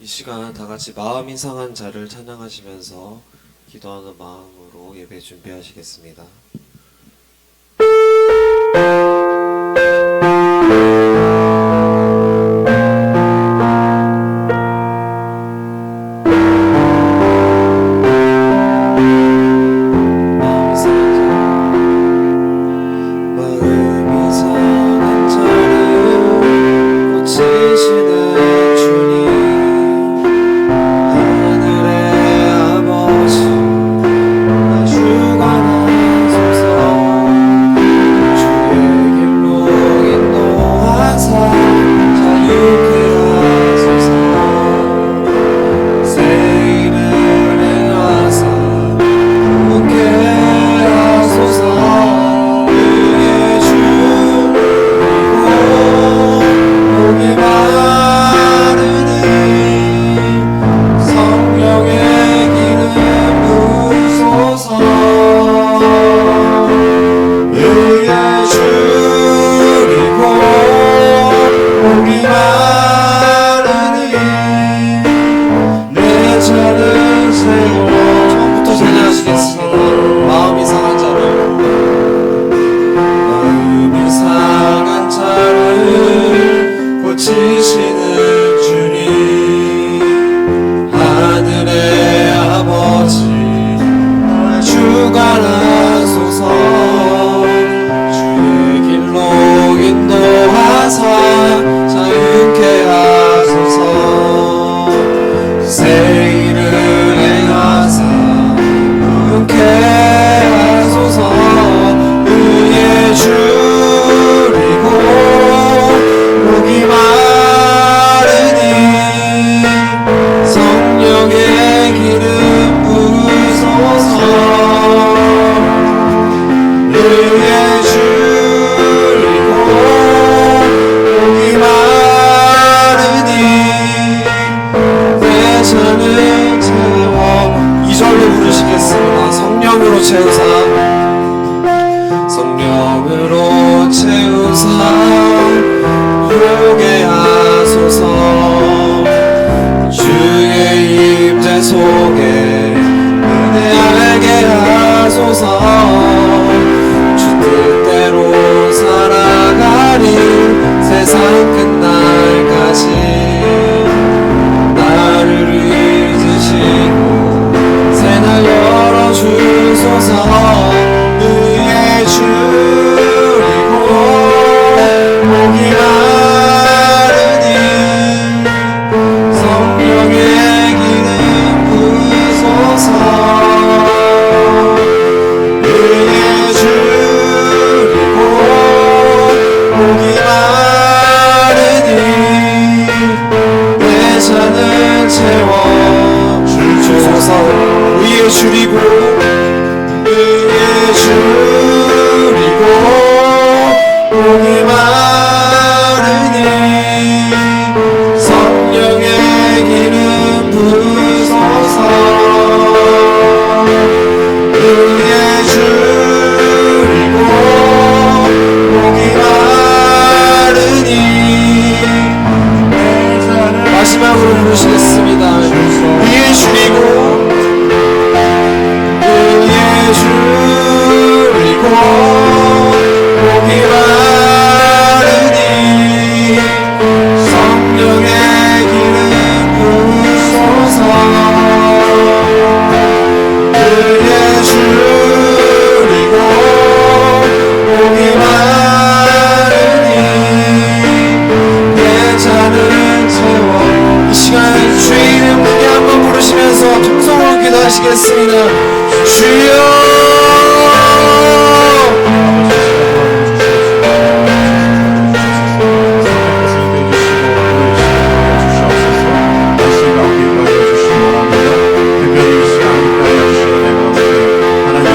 이 시간 다 같이 마음이 상한 자를 찬양하시면서 기도하는 마음으로 예배 준비하시겠습니다. 하나님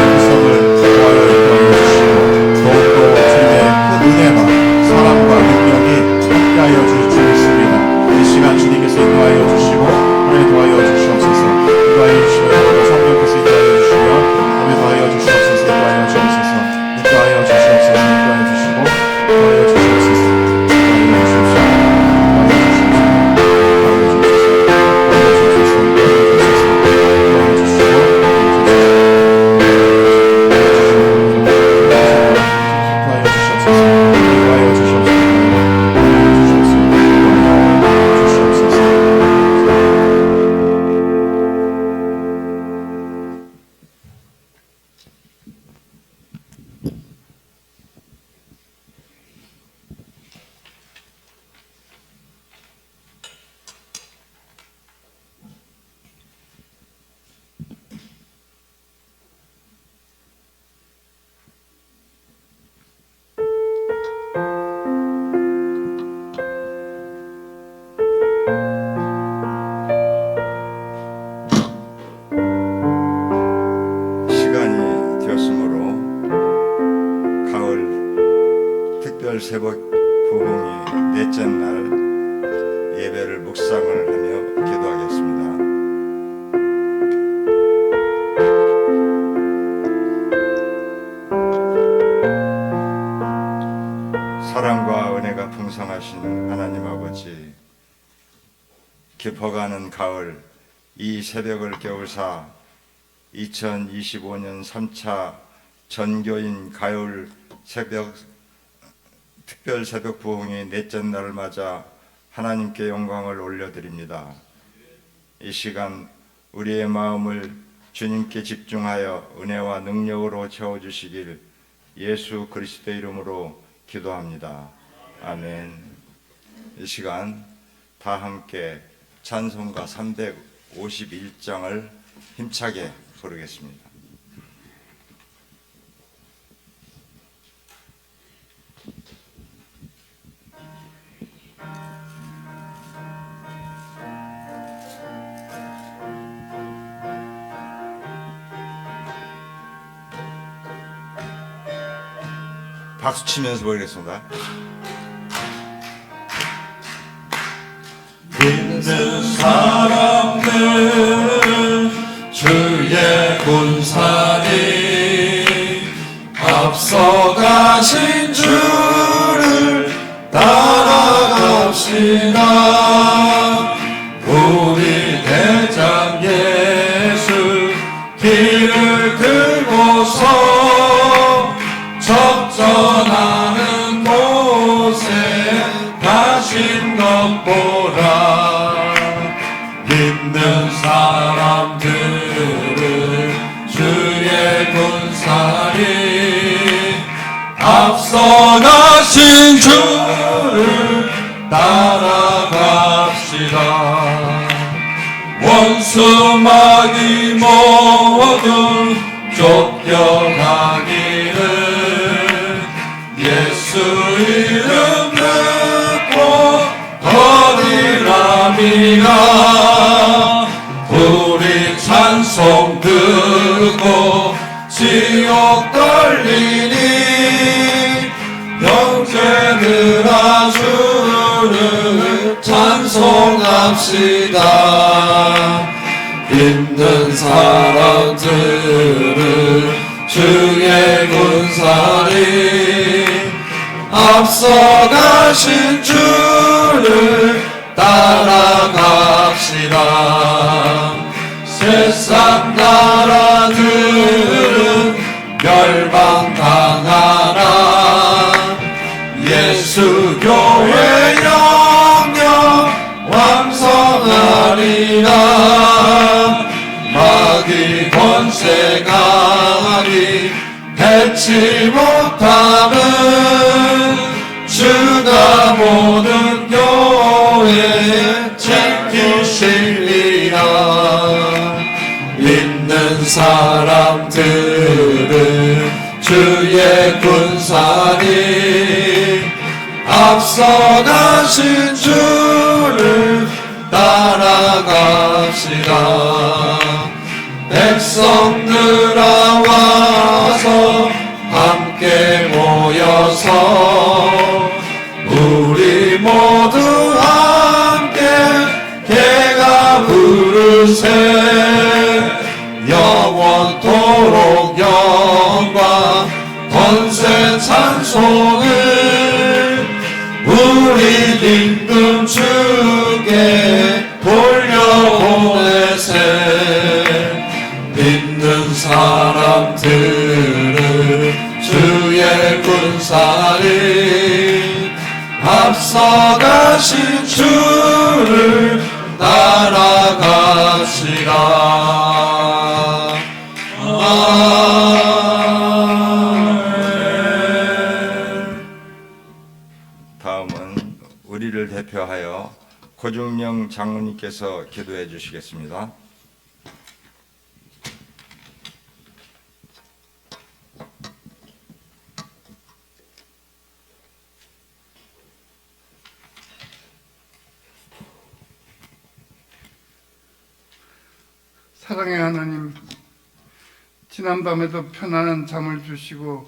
깊어가는 가을, 이 새벽을 깨우사 2025년 3차 전교인 가을 새벽 특별 새벽 부흥의 넷째 날을 맞아 하나님께 영광을 올려드립니다. 이 시간 우리의 마음을 주님께 집중하여 은혜와 능력으로 채워주시길 예수 그리스도의 이름으로 기도합니다. 아멘. 이 시간 다 함께 찬송가 351장을 힘차게 부르겠습니다. 박수 치면서 부르겠습니다. 믿는 사람들 주의 군사님 앞서가신 주를 따라갑시다. 우리 대장 예수 길을 들고서 적전하는 곳에 가신 것 보라. 믿는 사람들은 주의 군사리 앞서가신 주를 따라갑시다. 원수마귀 모두 쫓겨가기를 예수 이름 듣고 거리랍니다. 우리 찬송 듣고 지옥 떨리니 형제들아 주를 찬송합시다. 믿는 사람들은 주의 군사리 앞서가신 주를 따라갑시다. 세상 나라들은 멸망당하나 예수 교회 영영 왕성하리라. 마귀 권세가리 해치 못함은 주가 모든 교회 지키시리라. 믿는 사람들은 주의 군사리 앞서가신 주를 따라갑시다. 백성들아 와서 함께 모여서 우리 모두 함께 개가 부르세. 영원토록 영광 권세 찬송을 우리 임금 주께 돌려보내세. 믿는 사람들은 주의 군사리 앞서가신 주를 따라갑시다. 아멘. 다음은 우리를 대표하여 고중명 장로님께서 기도해 주시겠습니다. 사랑의 하나님, 지난밤에도 편안한 잠을 주시고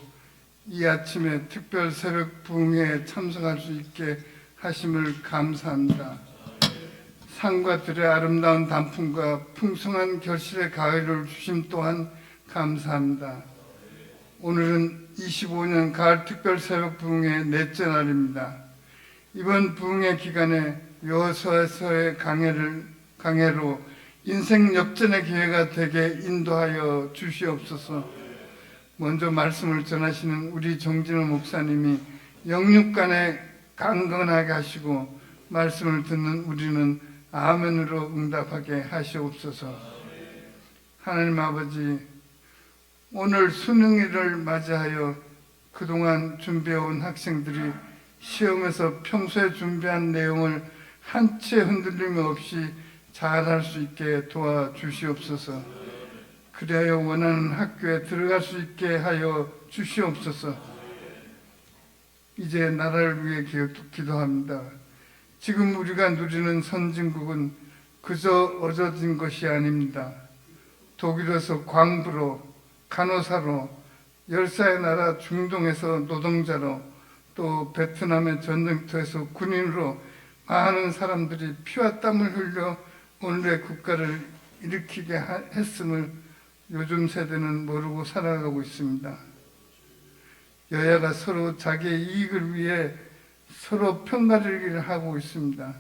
이 아침에 특별 새벽 부흥회에 참석할 수 있게 하심을 감사합니다. 산과 들의 아름다운 단풍과 풍성한 결실의 가을을 주심 또한 감사합니다. 오늘은 25년 가을 특별 새벽 부흥회 넷째 날입니다. 이번 부흥회 기간에 여호수아서의 강해로 인생 역전의 기회가 되게 인도하여 주시옵소서. 먼저 말씀을 전하시는 우리 정진호 목사님이 영육간에 강건하게 하시고 말씀을 듣는 우리는 아멘으로 응답하게 하시옵소서. 하나님 아버지, 오늘 수능일을 맞이하여 그동안 준비해온 학생들이 시험에서 평소에 준비한 내용을 한 채 흔들림 없이 잘할 수 있게 도와주시옵소서. 그리하여 원하는 학교에 들어갈 수 있게 하여 주시옵소서. 이제 나라를 위해 기도합니다. 지금 우리가 누리는 선진국은 그저 얻어진 것이 아닙니다. 독일에서 광부로, 간호사로, 열사의 나라 중동에서 노동자로, 또 베트남의 전쟁터에서 군인으로 많은 사람들이 피와 땀을 흘려 오늘의 국가를 일으키게 했음을 요즘 세대는 모르고 살아가고 있습니다. 여야가 서로 자기의 이익을 위해 서로 편가르기를 하고 있습니다.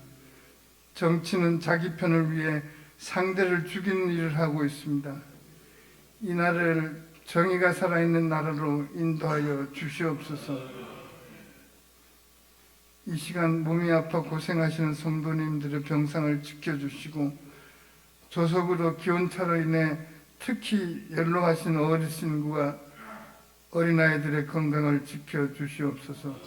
정치는 자기 편을 위해 상대를 죽이는 일을 하고 있습니다. 이 나라를 정의가 살아있는 나라로 인도하여 주시옵소서. 이 시간 몸이 아파 고생하시는 성도님들의 병상을 지켜주시고 조석으로 기온차로 인해 특히 연로하신 어르신과 어린아이들의 건강을 지켜주시옵소서.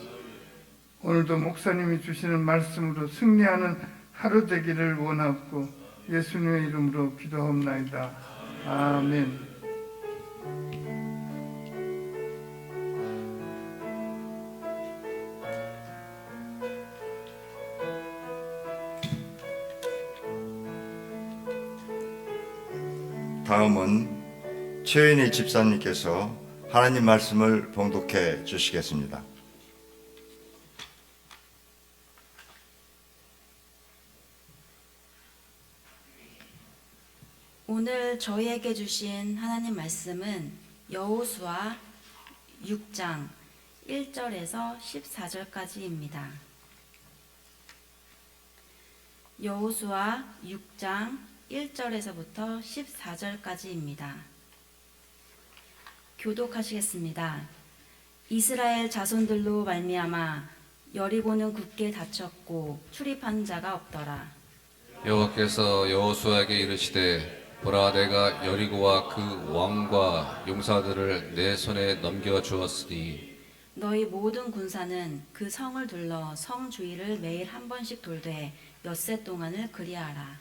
오늘도 목사님이 주시는 말씀으로 승리하는 하루 되기를 원하고 예수님의 이름으로 기도하옵나이다. 아멘. 다음은 최은희 집사님께서 하나님 말씀을 봉독해 주시겠습니다. 오늘 저희에게 주신 하나님 말씀은 여호수아 6장 1절에서 14절까지입니다. 여호수아 6장 1절에서부터 14절까지입니다. 교독하시겠습니다. 이스라엘 자손들로 말미암아 여리고는 굳게 닫혔고 출입한 자가 없더라. 여호와께서 여호수아에게 이르시되 보라 내가 여리고와 그 왕과 용사들을 내 손에 넘겨 주었으니 너희 모든 군사는 그 성을 둘러 성 주위를 매일 한 번씩 돌되 엿새 동안을 그리하라.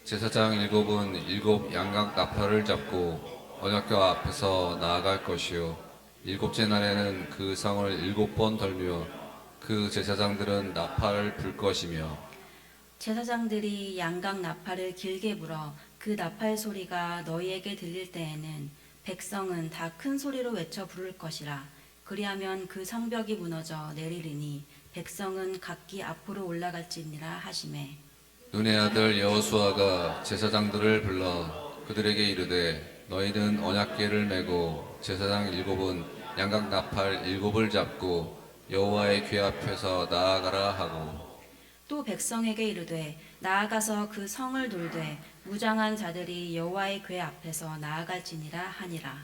제사장 일곱은 일곱 양각 나팔을 잡고 언약궤 앞에서 나아갈 것이요 일곱째 날에는 그 성을 7번 돌며 그 제사장들은 나팔을 불 것이며 제사장들이 양각 나팔을 길게 불어 그 나팔 소리가 너희에게 들릴 때에는 백성은 다 큰 소리로 외쳐 부를 것이라. 그리하면 그 성벽이 무너져 내리리니 백성은 각기 앞으로 올라갈지니라 하시매. 눈의 아들 여호수아가 제사장들을 불러 그들에게 이르되 너희는 언약궤를 메고 제사장 7은 양각 나팔 7을 잡고 여호와의 궤 앞에서 나아가라 하고 또 백성에게 이르되 나아가서 그 성을 돌되 무장한 자들이 여호와의 궤 앞에서 나아갈지니라 하니라.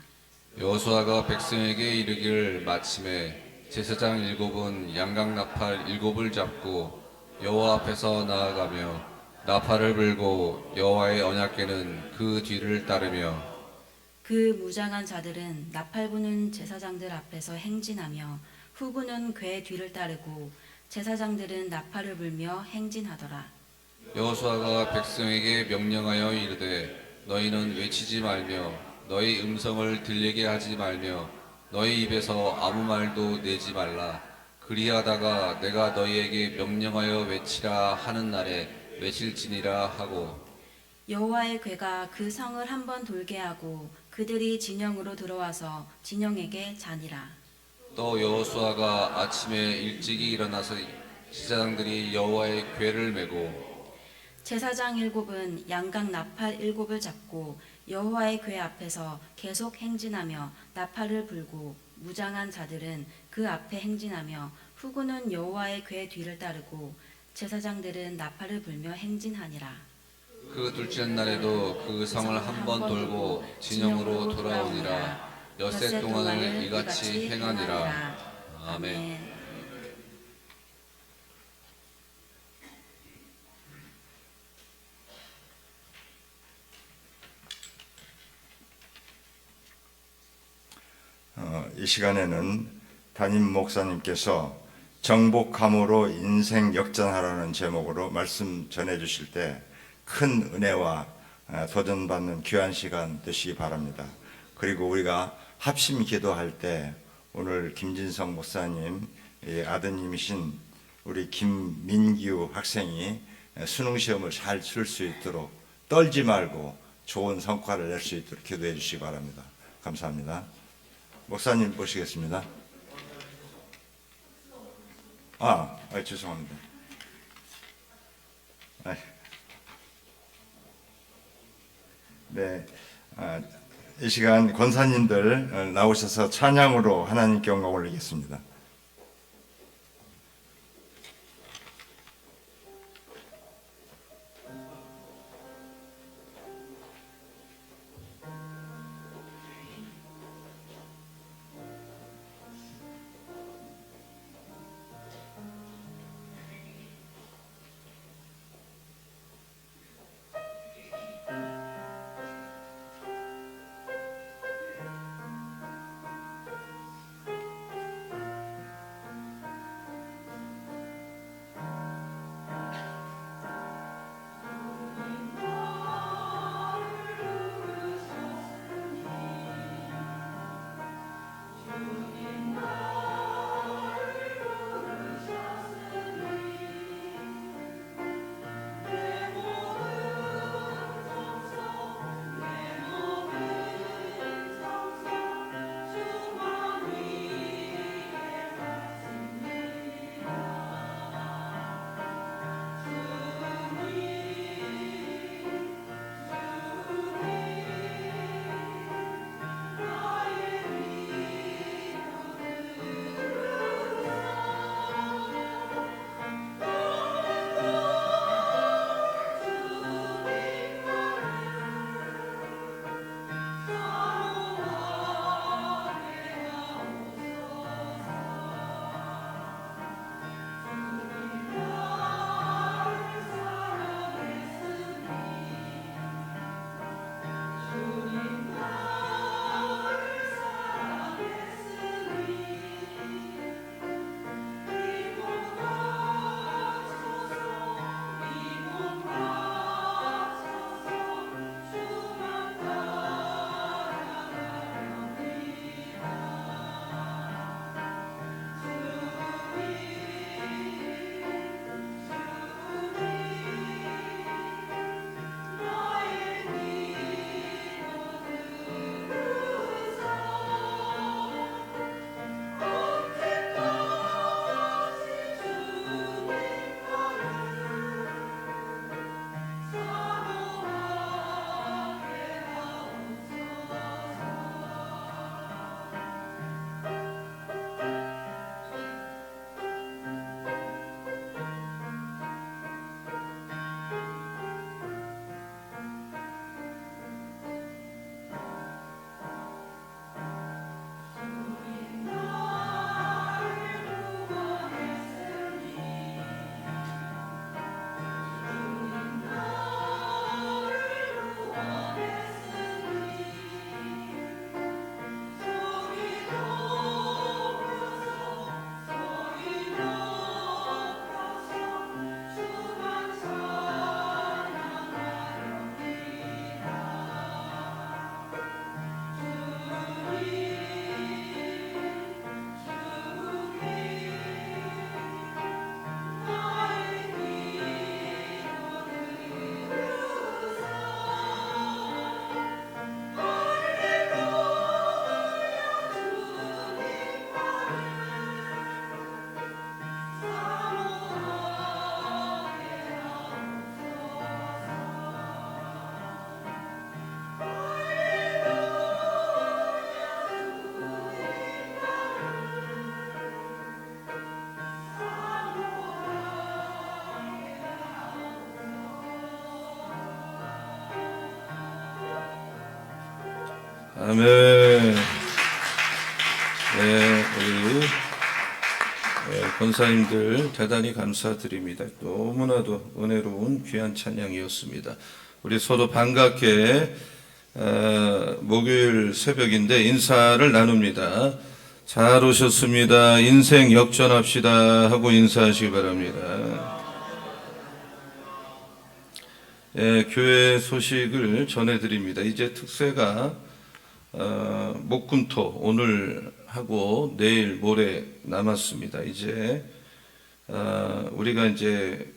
여호수아가 백성에게 이르기를 마침에 제사장 7은 양각 나팔 7을 잡고 여호와 앞에서 나아가며 나팔을 불고 여호와의 언약궤는 그 뒤를 따르며 그 무장한 자들은 나팔 부는 제사장들 앞에서 행진하며 후군은 궤 뒤를 따르고 제사장들은 나팔을 불며 행진하더라. 여호수아가 백성에게 명령하여 이르되 너희는 외치지 말며 너희 음성을 들리게 하지 말며 너희 입에서 아무 말도 내지 말라. 그리하다가 내가 너희에게 명령하여 외치라 하는 날에 외칠지니라 하고 여호와의 궤가 그 성을 한번 돌게 하고 그들이 진영으로 들어와서 진영에게 자니라. 또 여호수아가 아침에 일찍이 일어나서 제사장들이 여호와의 궤를 메고 제사장 7은 양각 나팔 7을 잡고 여호와의 궤 앞에서 계속 행진하며 나팔을 불고 무장한 자들은 그 앞에 행진하며 후군은 여호와의 궤 뒤를 따르고 제사장들은 나팔을 불며 행진하니라. 그 둘째 날에도 그 성을 한 번 돌고 진영으로 돌아오니라. 엿새 동안을 이같이 행하니라. 아멘. 이 시간에는 담임 목사님께서 정복함으로 인생 역전하라는 제목으로 말씀 전해 주실 때 큰 은혜와 도전받는 귀한 시간 되시기 바랍니다. 그리고 우리가 합심 기도할 때 오늘 김진성 목사님 아드님이신 우리 김민규 학생이 수능 시험을 잘 칠 수 있도록 떨지 말고 좋은 성과를 낼 수 있도록 기도해 주시기 바랍니다. 감사합니다. 목사님 모시겠습니다. 죄송합니다. 네, 이 시간 권사님들 나오셔서 찬양으로 하나님께 영광 올리겠습니다. 아멘. 네, 우리 권사님들 대단히 감사드립니다. 너무나도 은혜로운 귀한 찬양이었습니다. 우리 서로 반갑게 목요일 새벽인데 인사를 나눕니다. 잘 오셨습니다. 인생 역전합시다 하고 인사하시기 바랍니다. 교회 소식을 전해드립니다. 이제 특세가 목금토 오늘 하고 내일 모레 남았습니다. 이제 우리가 이제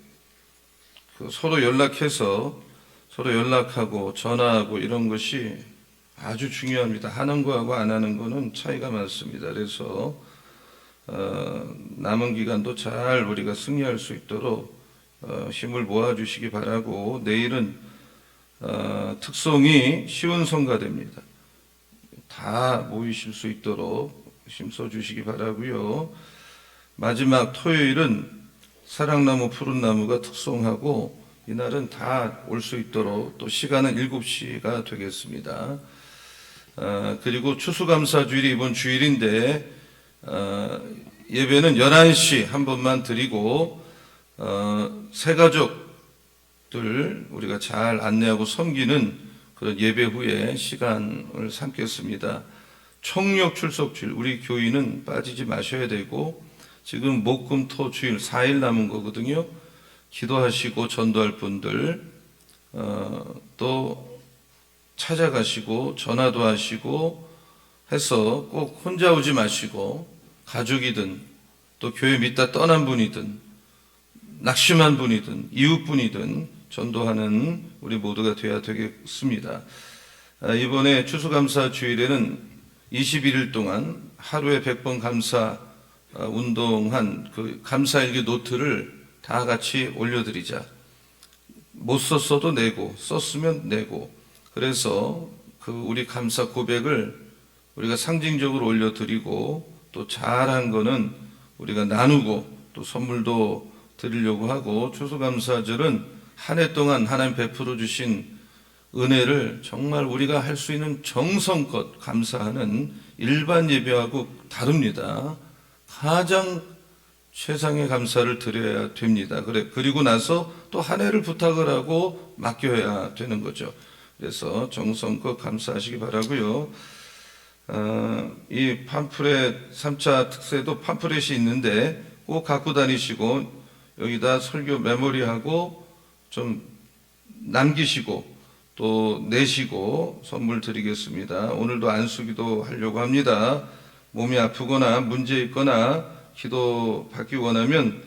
서로 연락해서 서로 연락하고 전화하고 이런 것이 아주 중요합니다. 하는 거하고 안 하는 거는 차이가 많습니다. 그래서 남은 기간도 잘 우리가 승리할 수 있도록 힘을 모아주시기 바라고, 내일은 특송이 쉬운 성가됩니다. 다 모이실 수 있도록 힘써주시기 바라고요. 마지막 토요일은 사랑나무 푸른나무가 특송하고 이날은 다 올 수 있도록 또 시간은 7시가 되겠습니다. 그리고 추수감사주일이 이번 주일인데 예배는 11시 한 번만 드리고 새가족들 우리가 잘 안내하고 섬기는 그런 예배 후에 시간을 삼겠습니다. 총력 출석주일 우리 교인은 빠지지 마셔야 되고, 지금 목금토 주일 4일 남은 거거든요. 기도하시고 전도할 분들 또 찾아가시고 전화도 하시고 해서 꼭 혼자 오지 마시고, 가족이든 또 교회 믿다 떠난 분이든 낙심한 분이든 이웃분이든 전도하는 우리 모두가 되어야 되겠습니다. 이번에 추수감사 주일에는 21일 동안 하루에 100번 감사 운동한 그 감사일기 노트를 다 같이 올려드리자. 못 썼어도 내고, 썼으면 내고, 그래서 그 우리 감사 고백을 우리가 상징적으로 올려드리고, 또 잘한 거는 우리가 나누고 또 선물도 드리려고 하고, 추수감사절은 한 해 동안 하나님 베풀어 주신 은혜를 정말 우리가 할 수 있는 정성껏 감사하는 일반 예배하고 다릅니다. 가장 최상의 감사를 드려야 됩니다. 그리고 나서 또 한 해를 부탁을 하고 맡겨야 되는 거죠. 그래서 정성껏 감사하시기 바라고요. 이 팜프렛 3차 특세도 팜프렛이 있는데 꼭 갖고 다니시고, 여기다 설교 메모리하고 좀 남기시고 또 내시고 선물 드리겠습니다. 오늘도 안수기도 하려고 합니다. 몸이 아프거나 문제 있거나 기도 받기 원하면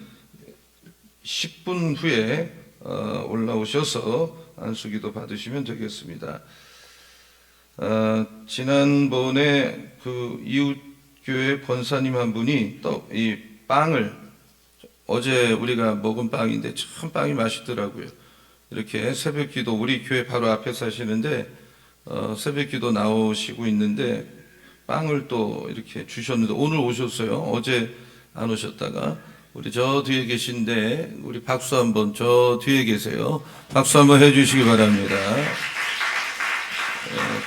10분 후에 올라오셔서 안수기도 받으시면 되겠습니다. 지난번에 그 이웃교회 권사님 한 분이 또 이 빵을, 어제 우리가 먹은 빵인데 참 빵이 맛있더라고요. 이렇게 새벽기도, 우리 교회 바로 앞에 사시는데 새벽기도 나오시고 있는데 빵을 또 이렇게 주셨는데 오늘 오셨어요. 어제 안 오셨다가. 우리 저 뒤에 계신데 우리 박수 한번, 저 뒤에 계세요. 박수 한번 해주시기 바랍니다.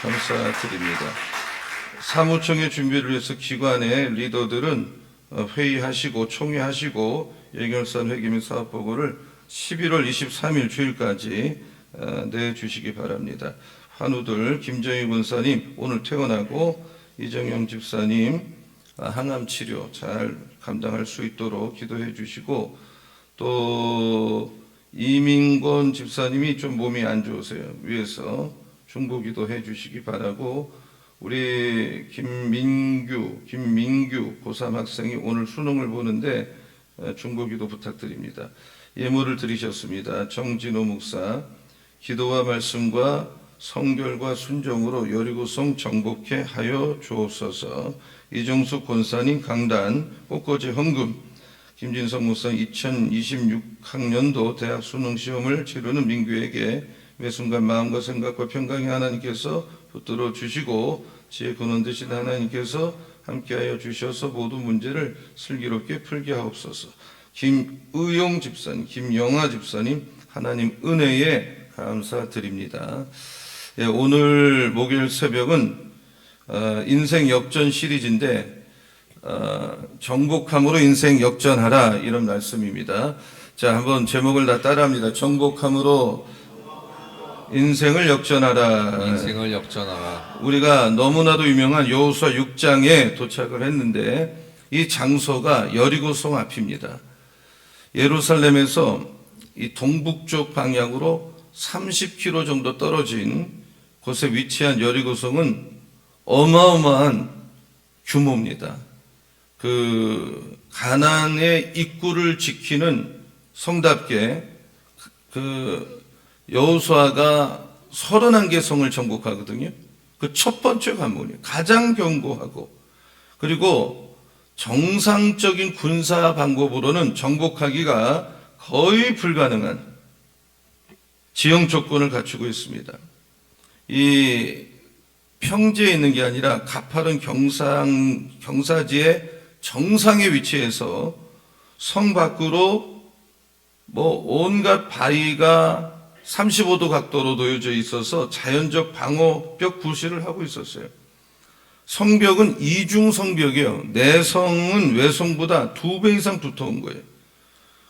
감사드립니다. 사무총회 준비를 위해서 기관의 리더들은 회의하시고 총회하시고 예결산 회계 및 사업보고를 11월 23일 주일까지 내주시기 바랍니다. 환우들 김정희 군사님 오늘 퇴원하고 이정영 집사님 항암 치료 잘 감당할 수 있도록 기도해 주시고, 또 이민권 집사님이 좀 몸이 안 좋으세요. 위에서 중보기도 해 주시기 바라고, 우리 김민규 고3 학생이 오늘 수능을 보는데 중보기도 부탁드립니다. 예물을 드리셨습니다. 정진호 목사, 기도와 말씀과 성결과 순종으로 여리고성 정복해 하여 주옵소서. 이정숙 권사님 강단 꽃꽂이 헌금, 김진성 목사 2026학년도 대학 수능 시험을 치르는 민규에게 매 순간 마음과 생각과 평강이 하나님께서 붙들어 주시고 지혜 근원 되신 하나님께서 함께하여 주셔서 모든 문제를 슬기롭게 풀게 하옵소서. 김의용 집사님, 김영아 집사님 하나님 은혜에 감사드립니다. 오늘 목요일 새벽은 인생 역전 시리즈인데 정복함으로 인생 역전하라 이런 말씀입니다. 자, 한번 제목을 다 따라합니다. 정복함으로 인생을 역전하라. 인생을 역전하라. 우리가 너무나도 유명한 여호수아 6장에 도착을 했는데 이 장소가 여리고성 앞입니다. 예루살렘에서 이 동북쪽 방향으로 30km 정도 떨어진 곳에 위치한 여리고성은 어마어마한 규모입니다. 그 가나안의 입구를 지키는 성답게 그 여호수아가 31개 성을 정복하거든요. 그 첫 번째 관문이 가장 견고하고 그리고 정상적인 군사 방법으로는 정복하기가 거의 불가능한 지형 조건을 갖추고 있습니다. 이 평지에 있는 게 아니라 가파른 경사지의 정상에 위치해서 성 밖으로 온갖 바위가 35도 각도로 놓여져 있어서 자연적 방어벽 부시를 하고 있었어요. 성벽은 이중 성벽이에요. 내성은 외성보다 2배 이상 두터운 거예요.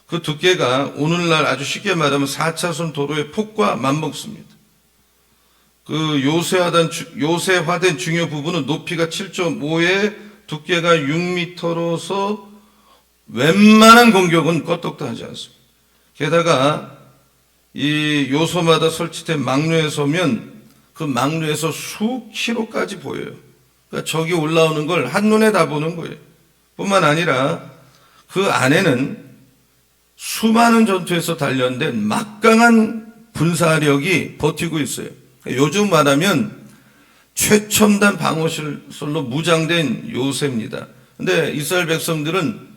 그 두께가 오늘날 아주 쉽게 말하면 4차선 도로의 폭과 맞먹습니다. 그 요새화된 중요 부분은 높이가 7.5에 두께가 6m로서 웬만한 공격은 껐떡도 하지 않습니다. 게다가 이 요소마다 설치된 망루에 서면 그 망루에서 수키로까지 보여요. 그러니까 저기 올라오는 걸 한눈에 다 보는 거예요. 뿐만 아니라 그 안에는 수많은 전투에서 단련된 막강한 군사력이 버티고 있어요. 요즘 말하면 최첨단 방어시설로 무장된 요새입니다. 근데 이스라엘 백성들은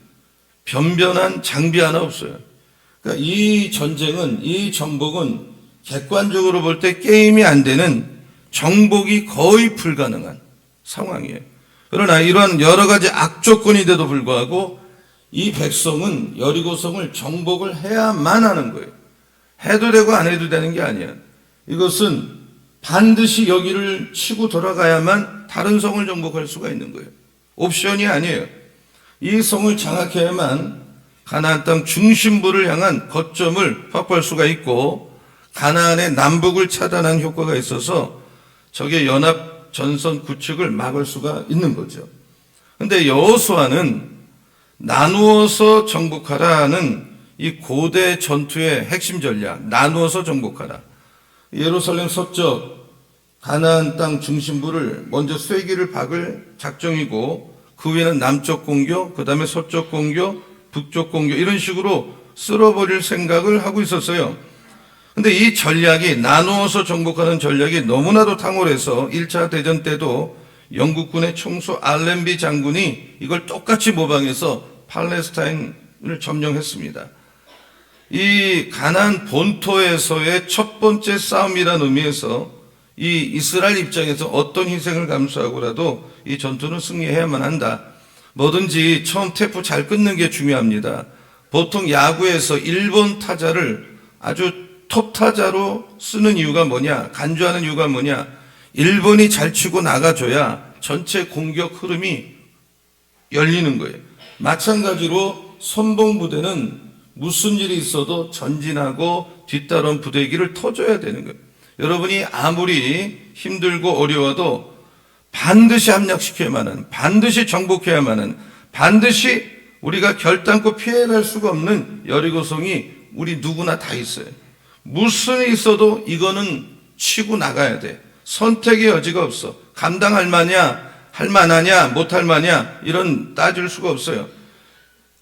변변한 장비 하나 없어요. 그러니까 이 전쟁은, 이 정복은 객관적으로 볼 때 게임이 안 되는 정복이 거의 불가능한 상황이에요. 그러나 이러한 여러 가지 악조건인데도 불구하고 이 백성은 여리고성을 정복을 해야만 하는 거예요. 해도 되고 안 해도 되는 게 아니야. 이것은 반드시 여기를 치고 돌아가야만 다른 성을 정복할 수가 있는 거예요. 옵션이 아니에요. 이 성을 장악해야만 가나안 땅 중심부를 향한 거점을 확보할 수가 있고 가나안의 남북을 차단한 효과가 있어서 적의 연합 전선 구축을 막을 수가 있는 거죠. 그런데 여호수아는 나누어서 정복하라는 이 고대 전투의 핵심 전략, 나누어서 정복하라. 예루살렘 서쪽 가나안 땅 중심부를 먼저 쐐기를 박을 작정이고 그 위에는 남쪽 공격, 그 다음에 서쪽 공격, 북쪽 공격 이런 식으로 쓸어버릴 생각을 하고 있었어요. 근데 이 전략이 나누어서 정복하는 전략이 너무나도 탕월해서 1차 대전 때도 영국군의 총수 알렌비 장군이 이걸 똑같이 모방해서 팔레스타인을 점령했습니다. 이 가나안 본토에서의 첫 번째 싸움이라는 의미에서 이 이스라엘 입장에서 어떤 희생을 감수하고라도 이 전투는 승리해야만 한다. 뭐든지 처음 템포 잘 끊는 게 중요합니다. 보통 야구에서 1번 타자를 아주 톱 타자로 쓰는 이유가 뭐냐, 간주하는 이유가 뭐냐, 1번이 잘 치고 나가줘야 전체 공격 흐름이 열리는 거예요. 마찬가지로 선봉부대는 무슨 일이 있어도 전진하고 뒤따라온 부대기를 터줘야 되는 거예요. 여러분이 아무리 힘들고 어려워도 반드시 함락시켜야만 하는, 반드시 정복해야만 하는, 반드시 우리가 결단코 피해갈 수가 없는 여리고성이 우리 누구나 다 있어요. 무슨 일이 있어도 이거는 치고 나가야 돼. 선택의 여지가 없어. 감당할 마냐, 할 만하냐, 못할 마냐 이런 따질 수가 없어요.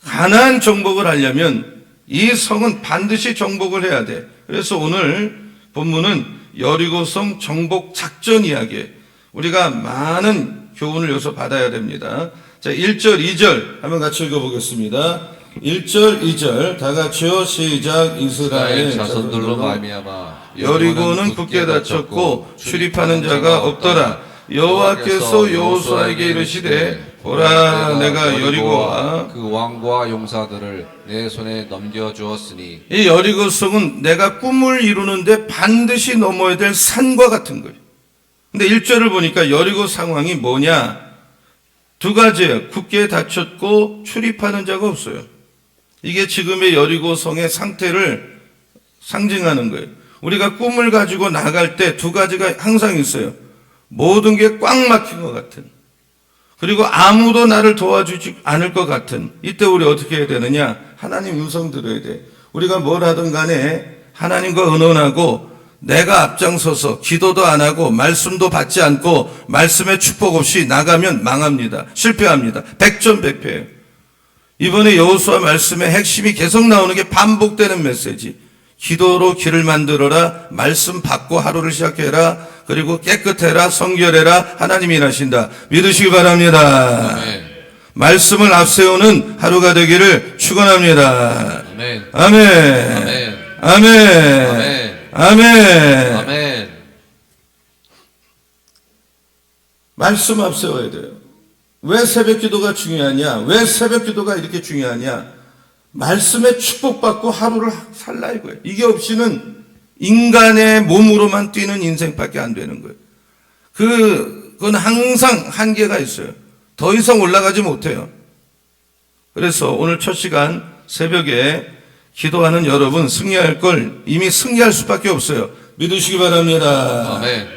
가나안 정복을 하려면 이 성은 반드시 정복을 해야 돼. 그래서 오늘 본문은 여리고성 정복 작전 이야기예요. 우리가 많은 교훈을 여기서 받아야 됩니다. 자, 1절, 2절 한번 같이 읽어보겠습니다. 1절, 2절 다 같이요. 시작. 이스라엘 자손들로 말미암아 여리고는 굳게 닫혔고 출입하는 자가 없더라. 여호와께서 여호수아에게 이르시되 보라 내가 여리고와 그 왕과 용사들을 내 손에 넘겨주었으니 이 여리고성은 내가 꿈을 이루는데 반드시 넘어야 될 산과 같은 거예요. 근데 1절을 보니까 여리고 상황이 뭐냐? 두 가지예요. 굳게 닫혔고 출입하는 자가 없어요. 이게 지금의 여리고 성의 상태를 상징하는 거예요. 우리가 꿈을 가지고 나갈 때 두 가지가 항상 있어요. 모든 게 꽉 막힌 것 같은, 그리고 아무도 나를 도와주지 않을 것 같은, 이때 우리 어떻게 해야 되느냐? 하나님 음성 들어야 돼. 우리가 뭘 하든 간에 하나님과 의논하고 내가 앞장서서 기도도 안 하고 말씀도 받지 않고 말씀의 축복 없이 나가면 망합니다. 실패합니다. 백전백패예요. 이번에 여호수아 말씀의 핵심이 계속 나오는 게 반복되는 메시지. 기도로 길을 만들어라. 말씀 받고 하루를 시작해라. 그리고 깨끗해라. 성결해라. 하나님이 일하신다. 믿으시기 바랍니다. 아멘. 말씀을 앞세우는 하루가 되기를 축원합니다. 아멘. 아멘. 아멘. 아멘. 아멘. 아멘. 아멘. 말씀 앞세워야 돼요. 왜 새벽 기도가 중요하냐? 왜 새벽 기도가 이렇게 중요하냐? 말씀에 축복받고 하루를 살라 이거예요. 이게 없이는 인간의 몸으로만 뛰는 인생밖에 안 되는 거예요. 그건 항상 한계가 있어요. 더 이상 올라가지 못해요. 그래서 오늘 첫 시간 새벽에 기도하는 여러분, 승리할 걸 이미 승리할 수밖에 없어요. 믿으시기 바랍니다. 아멘.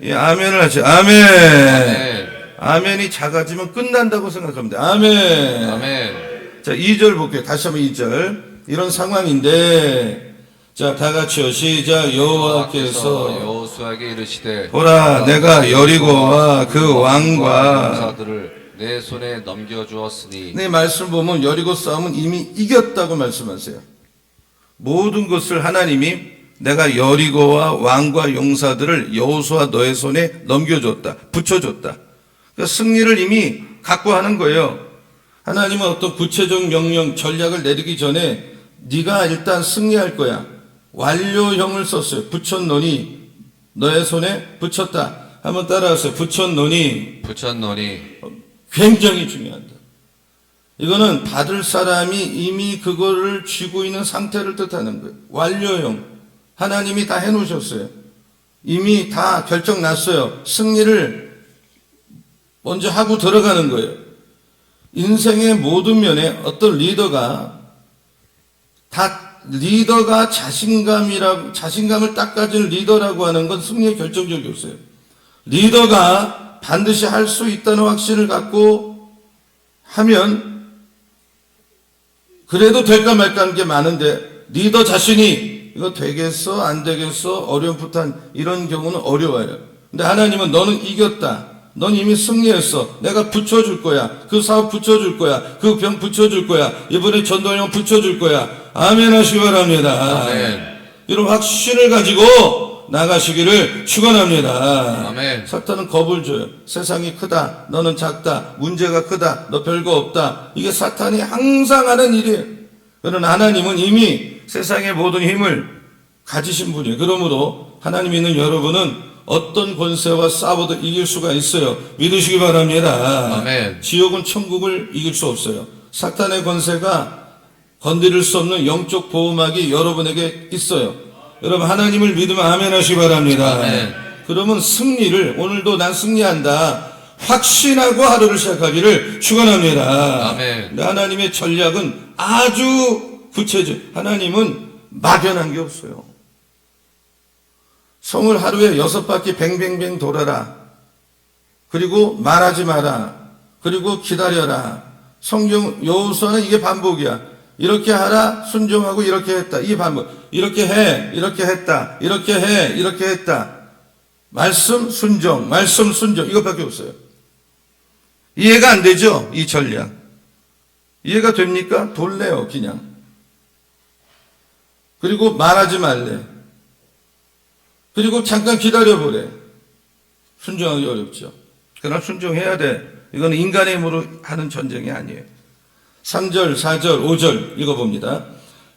예, 아멘을 하죠. 아멘. 아멘. 아멘이 작아지면 끝난다고 생각합니다. 아멘. 아멘. 자, 2절 볼게요. 다시 한번 2절. 이런 상황인데, 자, 다 같이요. 시작. 여호와께서 여호수아에게 이르시되 보라, 내가 여리고와 그 왕과 용사들을 내 손에 넘겨주었으니 네, 말씀 보면 여리고 싸움은 이미 이겼다고 말씀하세요. 모든 것을 하나님이 내가 여리고와 왕과 용사들을 여호수아 너의 손에 넘겨줬다. 붙여줬다. 그러니까 승리를 이미 갖고 하는 거예요. 하나님은 어떤 구체적 명령, 전략을 내리기 전에 네가 일단 승리할 거야. 완료형을 썼어요. 붙였노니 너의 손에 붙였다. 한번 따라하세요. 붙였노니. 굉장히 중요하다. 이거는 받을 사람이 이미 그거를 쥐고 있는 상태를 뜻하는 거예요. 완료형. 하나님이 다 해놓으셨어요. 이미 다 결정 났어요. 승리를 먼저 하고 들어가는 거예요. 인생의 모든 면에 어떤 리더가 자신감을 딱 가진 리더라고 하는 건 승리의 결정적이었어요. 리더가 반드시 할 수 있다는 확신을 갖고 하면 그래도 될까 말까 하는 게 많은데, 리더 자신이 이거 되겠어? 안 되겠어? 어려움부터 이런 경우는 어려워요. 근데 하나님은 너는 이겼다. 넌 이미 승리했어. 내가 붙여줄 거야. 그 사업 붙여줄 거야. 그 병 붙여줄 거야. 이번에 전도형 붙여줄 거야. 아멘 하시기 바랍니다. 아멘. 이런 확신을 가지고 나가시기를 축원합니다. 아멘. 사탄은 겁을 줘요. 세상이 크다. 너는 작다. 문제가 크다. 너 별거 없다. 이게 사탄이 항상 하는 일이에요. 그러나 하나님은 이미 세상의 모든 힘을 가지신 분이에요. 그러므로 하나님 있는 여러분은 어떤 권세와 싸워도 이길 수가 있어요. 믿으시기 바랍니다. 아멘. 지옥은 천국을 이길 수 없어요. 사탄의 권세가 건드릴 수 없는 영적 보호막이 여러분에게 있어요. 여러분 하나님을 믿으면 아멘 하시기 바랍니다. 아멘. 그러면 승리를, 오늘도 난 승리한다 확신하고 하루를 시작하기를 축원합니다. 아멘. 근데 하나님의 전략은 아주 구체적. 하나님은 막연한 게 없어요. 성을 하루에 6바퀴 뱅뱅뱅 돌아라. 그리고 말하지 마라. 그리고 기다려라. 성경 여호수아는 이게 반복이야. 이렇게 하라, 순종하고 이렇게 했다. 이 반복. 이렇게 해, 이렇게 했다. 이렇게 해, 이렇게 했다. 말씀 순종, 말씀 순종. 이것밖에 없어요. 이해가 안 되죠? 이 전략. 이해가 됩니까? 돌래요, 그냥. 그리고 말하지 말래. 그리고 잠깐 기다려보래. 순종하기 어렵죠. 그러나 순종해야 돼. 이건 인간의 힘으로 하는 전쟁이 아니에요. 3절, 4절, 5절 읽어봅니다.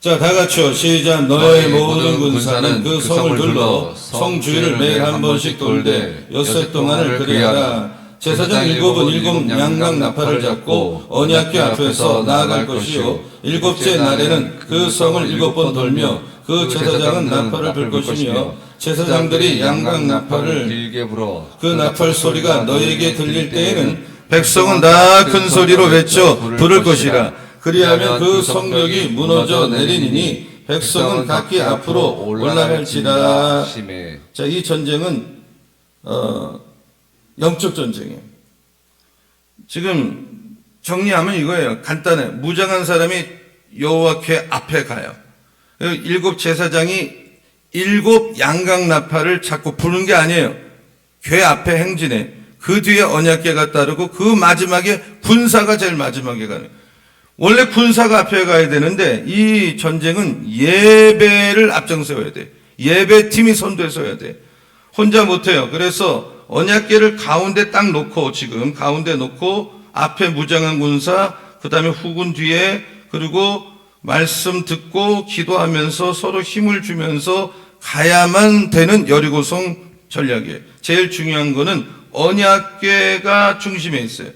자, 다 같이요. 시작. 너의 모든 군사는 그 성을 둘러 성 주위를 매일 한 번씩 돌되 엿새 동안을 그리하라. 제사장 7은 7 양각 나팔을 잡고 언약궤 앞에서 나아갈 것이요 7째 날에는 그 성을 7번 돌며 그 제사장은 나팔을 불 것이며 제사장들이 양각 나팔을 길게 불어 그 나팔 소리가 너희에게 들릴 때에는 백성은 다 큰 소리로 외쳐 부를 것이라. 그리하면 그 성벽이 무너져 내리니 백성은 각기 앞으로 올라갈지라. 심해. 자, 이 전쟁은 영적 전쟁이에요. 지금 정리하면 이거예요. 간단해. 무장한 사람이 여호와께 앞에 가요. 일곱 제사장이 일곱 양각 나팔을 자꾸 부는 게 아니에요. 궤 앞에 행진해. 그 뒤에 언약궤가 따르고 그 마지막에 군사가 제일 마지막에 가는. 원래 군사가 앞에 가야 되는데 이 전쟁은 예배를 앞장서야 돼. 예배팀이 선두에 돼. 혼자 못해요. 그래서 언약궤를 가운데 딱 놓고 지금 가운데 놓고 앞에 무장한 군사, 그 다음에 후군 뒤에, 그리고 말씀 듣고 기도하면서 서로 힘을 주면서 가야만 되는 여리고성 전략이에요. 제일 중요한 거는 언약궤가 중심에 있어요.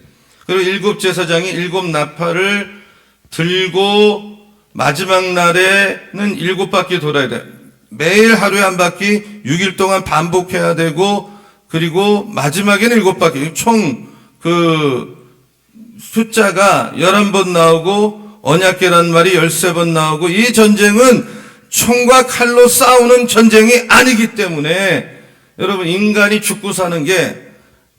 그리고 일곱 제사장이 일곱 나팔을 들고 마지막 날에는 일곱 바퀴 돌아야 돼요. 매일 하루에 한 바퀴 6일 동안 반복해야 되고, 그리고 마지막에는 일곱 바퀴. 총 숫자가 11번 나오고 언약궤란 말이 13번 나오고, 이 전쟁은 총과 칼로 싸우는 전쟁이 아니기 때문에 여러분, 인간이 죽고 사는 게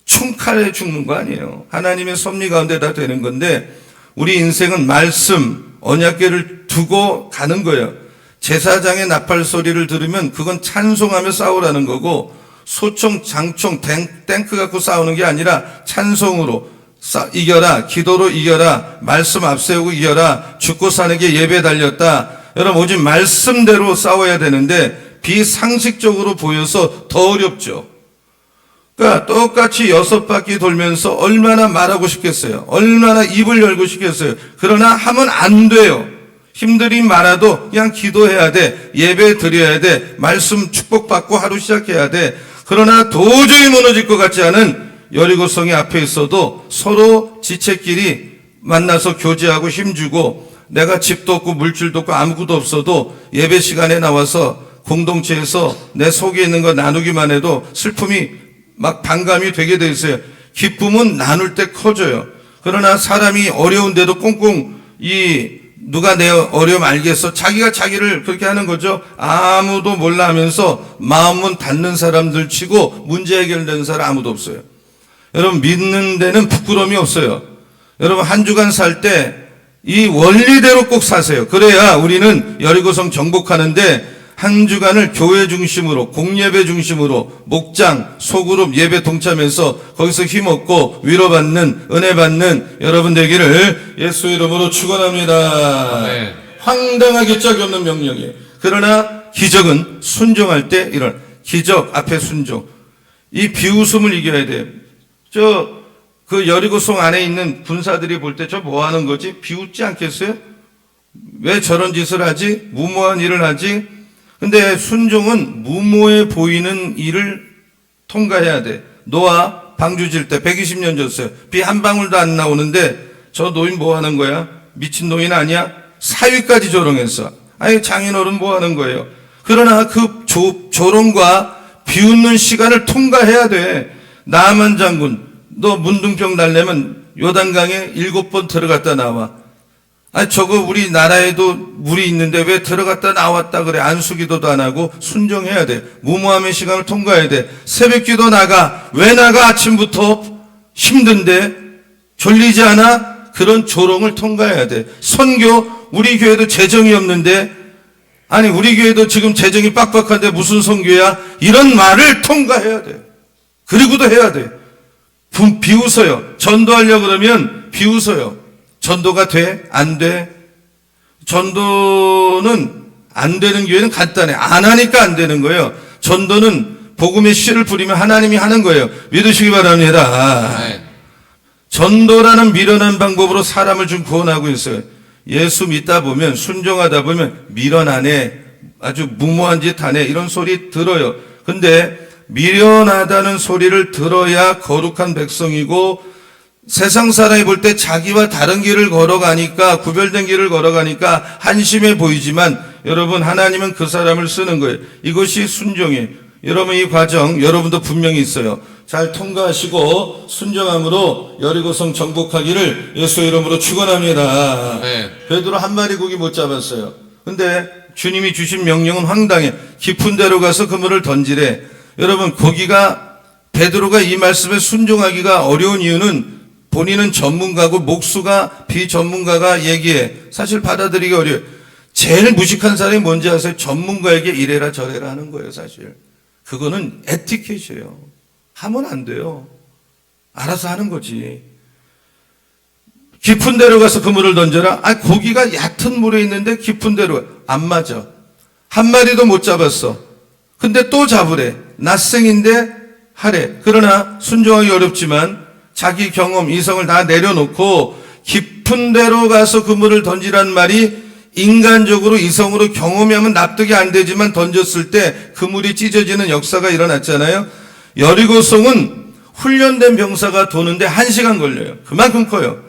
총칼에 죽는 거 아니에요. 하나님의 섭리 가운데 다 되는 건데 우리 인생은 말씀, 언약궤를 두고 가는 거예요. 제사장의 나팔 소리를 들으면 그건 찬송하며 싸우라는 거고, 소총, 장총, 탱크 갖고 싸우는 게 아니라 찬송으로 이겨라, 기도로 이겨라, 말씀 앞세우고 이겨라, 죽고 사는 게 예배 달렸다. 여러분, 오직 말씀대로 싸워야 되는데 비상식적으로 보여서 더 어렵죠. 그러니까 똑같이 6바퀴 돌면서 얼마나 말하고 싶겠어요. 얼마나 입을 열고 싶겠어요. 그러나 하면 안 돼요. 힘들이 많아도 그냥 기도해야 돼. 예배 드려야 돼. 말씀 축복받고 하루 시작해야 돼. 그러나 도저히 무너질 것 같지 않은 여리고성이 앞에 있어도 서로 지체끼리 만나서 교제하고 힘주고, 내가 집도 없고 물질도 없고 아무것도 없어도 예배 시간에 나와서 공동체에서 내 속에 있는 거 나누기만 해도 슬픔이 막 반감이 되게 돼 있어요. 기쁨은 나눌 때 커져요. 그러나 사람이 어려운데도 꽁꽁 누가 내 어려움 알겠어? 자기가 자기를 그렇게 하는 거죠. 아무도 몰라 하면서 마음은 닫는 사람들 치고 문제 해결되는 사람 아무도 없어요. 여러분, 믿는 데는 부끄러움이 없어요. 여러분, 한 주간 살 때 이 원리대로 꼭 사세요. 그래야 우리는 여리고성 정복하는데 한 주간을 교회 중심으로, 공예배 중심으로, 목장, 소그룹 예배 동참해서 거기서 힘없고 위로받는, 은혜 받는 여러분 되기를 예수 이름으로 축원합니다. 아멘. 황당하게 짝이 없는 명령이에요. 그러나 기적은 순종할 때 이런 기적 앞에 순종. 이 비웃음을 이겨야 돼요. 그 여리고성 안에 있는 군사들이 볼 때 저 뭐 하는 거지? 비웃지 않겠어요? 왜 저런 짓을 하지? 무모한 일을 하지? 근데 순종은 무모해 보이는 일을 통과해야 돼. 노아 방주 질 때 120년 졌어요. 비 한 방울도 안 나오는데 저 노인 뭐 하는 거야? 미친 노인 아니야? 사위까지 조롱했어. 아니, 장인어른 뭐 하는 거예요? 그러나 그 조롱과 비웃는 시간을 통과해야 돼. 나만 장군, 너 문둥병 날려면 요단강에 7번 들어갔다 나와. 아니, 저거 우리나라에도 물이 있는데 왜 들어갔다 나왔다 그래? 안수기도도 안 하고 순종해야 돼. 무모함의 시간을 통과해야 돼. 새벽기도 나가. 왜 나가? 아침부터 힘든데 졸리지 않아? 그런 조롱을 통과해야 돼. 선교, 우리 교회도 재정이 없는데, 아니 우리 교회도 지금 재정이 빡빡한데 무슨 선교야? 이런 말을 통과해야 돼. 그리고도 해야 돼. 비웃어요. 전도하려고 그러면 비웃어요. 전도가 돼? 안 돼? 전도는 안 되는 교회는 간단해. 안 하니까 안 되는 거예요. 전도는 복음의 씨를 뿌리면 하나님이 하는 거예요. 믿으시기 바랍니다. 아멘. 전도라는 미련한 방법으로 사람을 좀 구원하고 있어요. 예수 믿다 보면, 순종하다 보면 미련하네, 아주 무모한 짓 하네, 이런 소리 들어요. 근데 미련하다는 소리를 들어야 거룩한 백성이고, 세상 사람이 볼 때 자기와 다른 길을 걸어가니까, 구별된 길을 걸어가니까 한심해 보이지만 여러분 하나님은 그 사람을 쓰는 거예요. 이것이 순종이에요. 여러분 이 과정 여러분도 분명히 있어요. 잘 통과하시고 순종함으로 여리고성 정복하기를 예수 이름으로 축원합니다. 아멘. 베드로 한 마리 고기 못 잡았어요. 근데 주님이 주신 명령은 황당해. 깊은 데로 가서 그물을 던지래. 여러분 베드로가 이 말씀에 순종하기가 어려운 이유는 본인은 전문가고 목수가 비전문가가 얘기해. 사실 받아들이기 어려워요. 제일 무식한 사람이 뭔지 아세요? 전문가에게 이래라 저래라 하는 거예요, 사실. 그거는 에티켓이에요. 하면 안 돼요. 알아서 하는 거지. 깊은 데로 가서 그물을 던져라. 고기가 얕은 물에 있는데 깊은 데로 안 맞아. 한 마리도 못 잡았어. 근데 또 잡으래. 낯생인데 하래. 그러나 순종하기 어렵지만 자기 경험, 이성을 다 내려놓고 깊은 데로 가서 그물을 던지라는 말이 인간적으로 이성으로 경험이 하면 납득이 안 되지만 던졌을 때 그물이 찢어지는 역사가 일어났잖아요. 여리고성은 훈련된 병사가 도는데 1시간 걸려요. 그만큼 커요.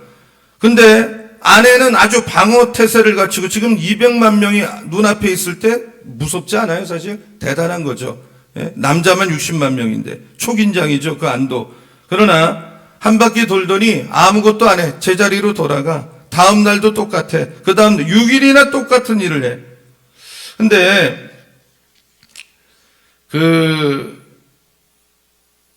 근데 안에는 아주 방어 태세를 갖추고 지금 200만 명이 눈앞에 있을 때 무섭지 않아요, 사실? 대단한 거죠. 예? 남자만 60만 명인데 초긴장이죠, 그 안도. 그러나 한 바퀴 돌더니 아무것도 안 해. 제자리로 돌아가. 다음 날도 똑같아. 그 다음 6일이나 똑같은 일을 해. 근데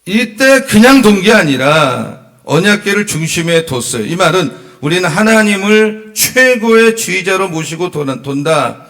이때 그냥 돈 게 아니라 언약궤를 중심에 뒀어요. 이 말은 우리는 하나님을 최고의 주의자로 모시고 돈다.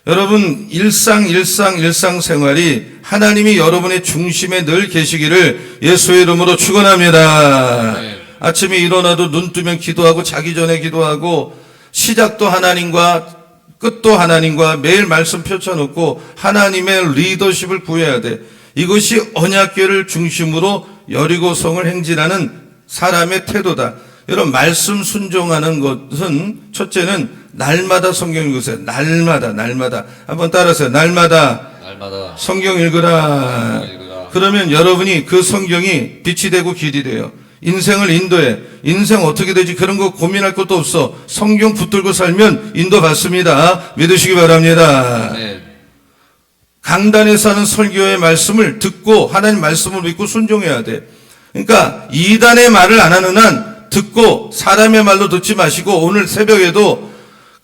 여러분 일상생활이 하나님이 여러분의 중심에 늘 계시기를 예수의 이름으로 축원합니다. 네. 아침에 일어나도 눈 뜨면 기도하고 자기 전에 기도하고 시작도 하나님과 끝도 하나님과 매일 말씀 펼쳐놓고 하나님의 리더십을 구해야 돼. 이것이 언약궤를 중심으로 여리고성을 행진하는 사람의 태도다. 여러분 말씀 순종하는 것은 첫째는 날마다 성경 읽으세요. 날마다 한번 따라하세요. 날마다 성경 읽으라. 그러면 여러분이 그 성경이 빛이 되고 길이 돼요. 인생을 인도해. 인생 어떻게 되지? 그런 거 고민할 것도 없어. 성경 붙들고 살면 인도받습니다. 믿으시기 바랍니다. 네. 강단에서 하는 설교의 말씀을 듣고 하나님 말씀을 믿고 순종해야 돼. 그러니까 이단의 말을 안 하는 한 듣고 사람의 말로 듣지 마시고 오늘 새벽에도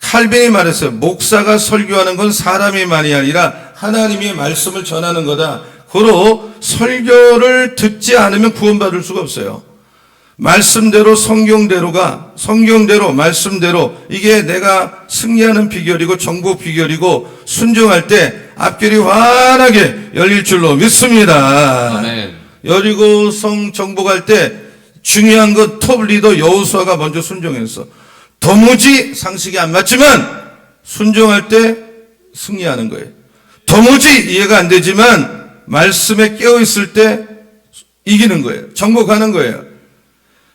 칼빈이 말했어요. 목사가 설교하는 건 사람의 말이 아니라 하나님의 말씀을 전하는 거다. 고로 설교를 듣지 않으면 구원받을 수가 없어요. 말씀대로 성경대로 말씀대로 이게 내가 승리하는 비결이고 정복 비결이고 순종할 때 앞길이 환하게 열릴 줄로 믿습니다. 아멘. 여리고성 정복할 때 중요한 건 톱 리더 여호수아가 먼저 순종했어. 도무지 상식이 안 맞지만 순종할 때 승리하는 거예요. 도무지 이해가 안 되지만 말씀에 깨어 있을 때 이기는 거예요. 정복하는 거예요.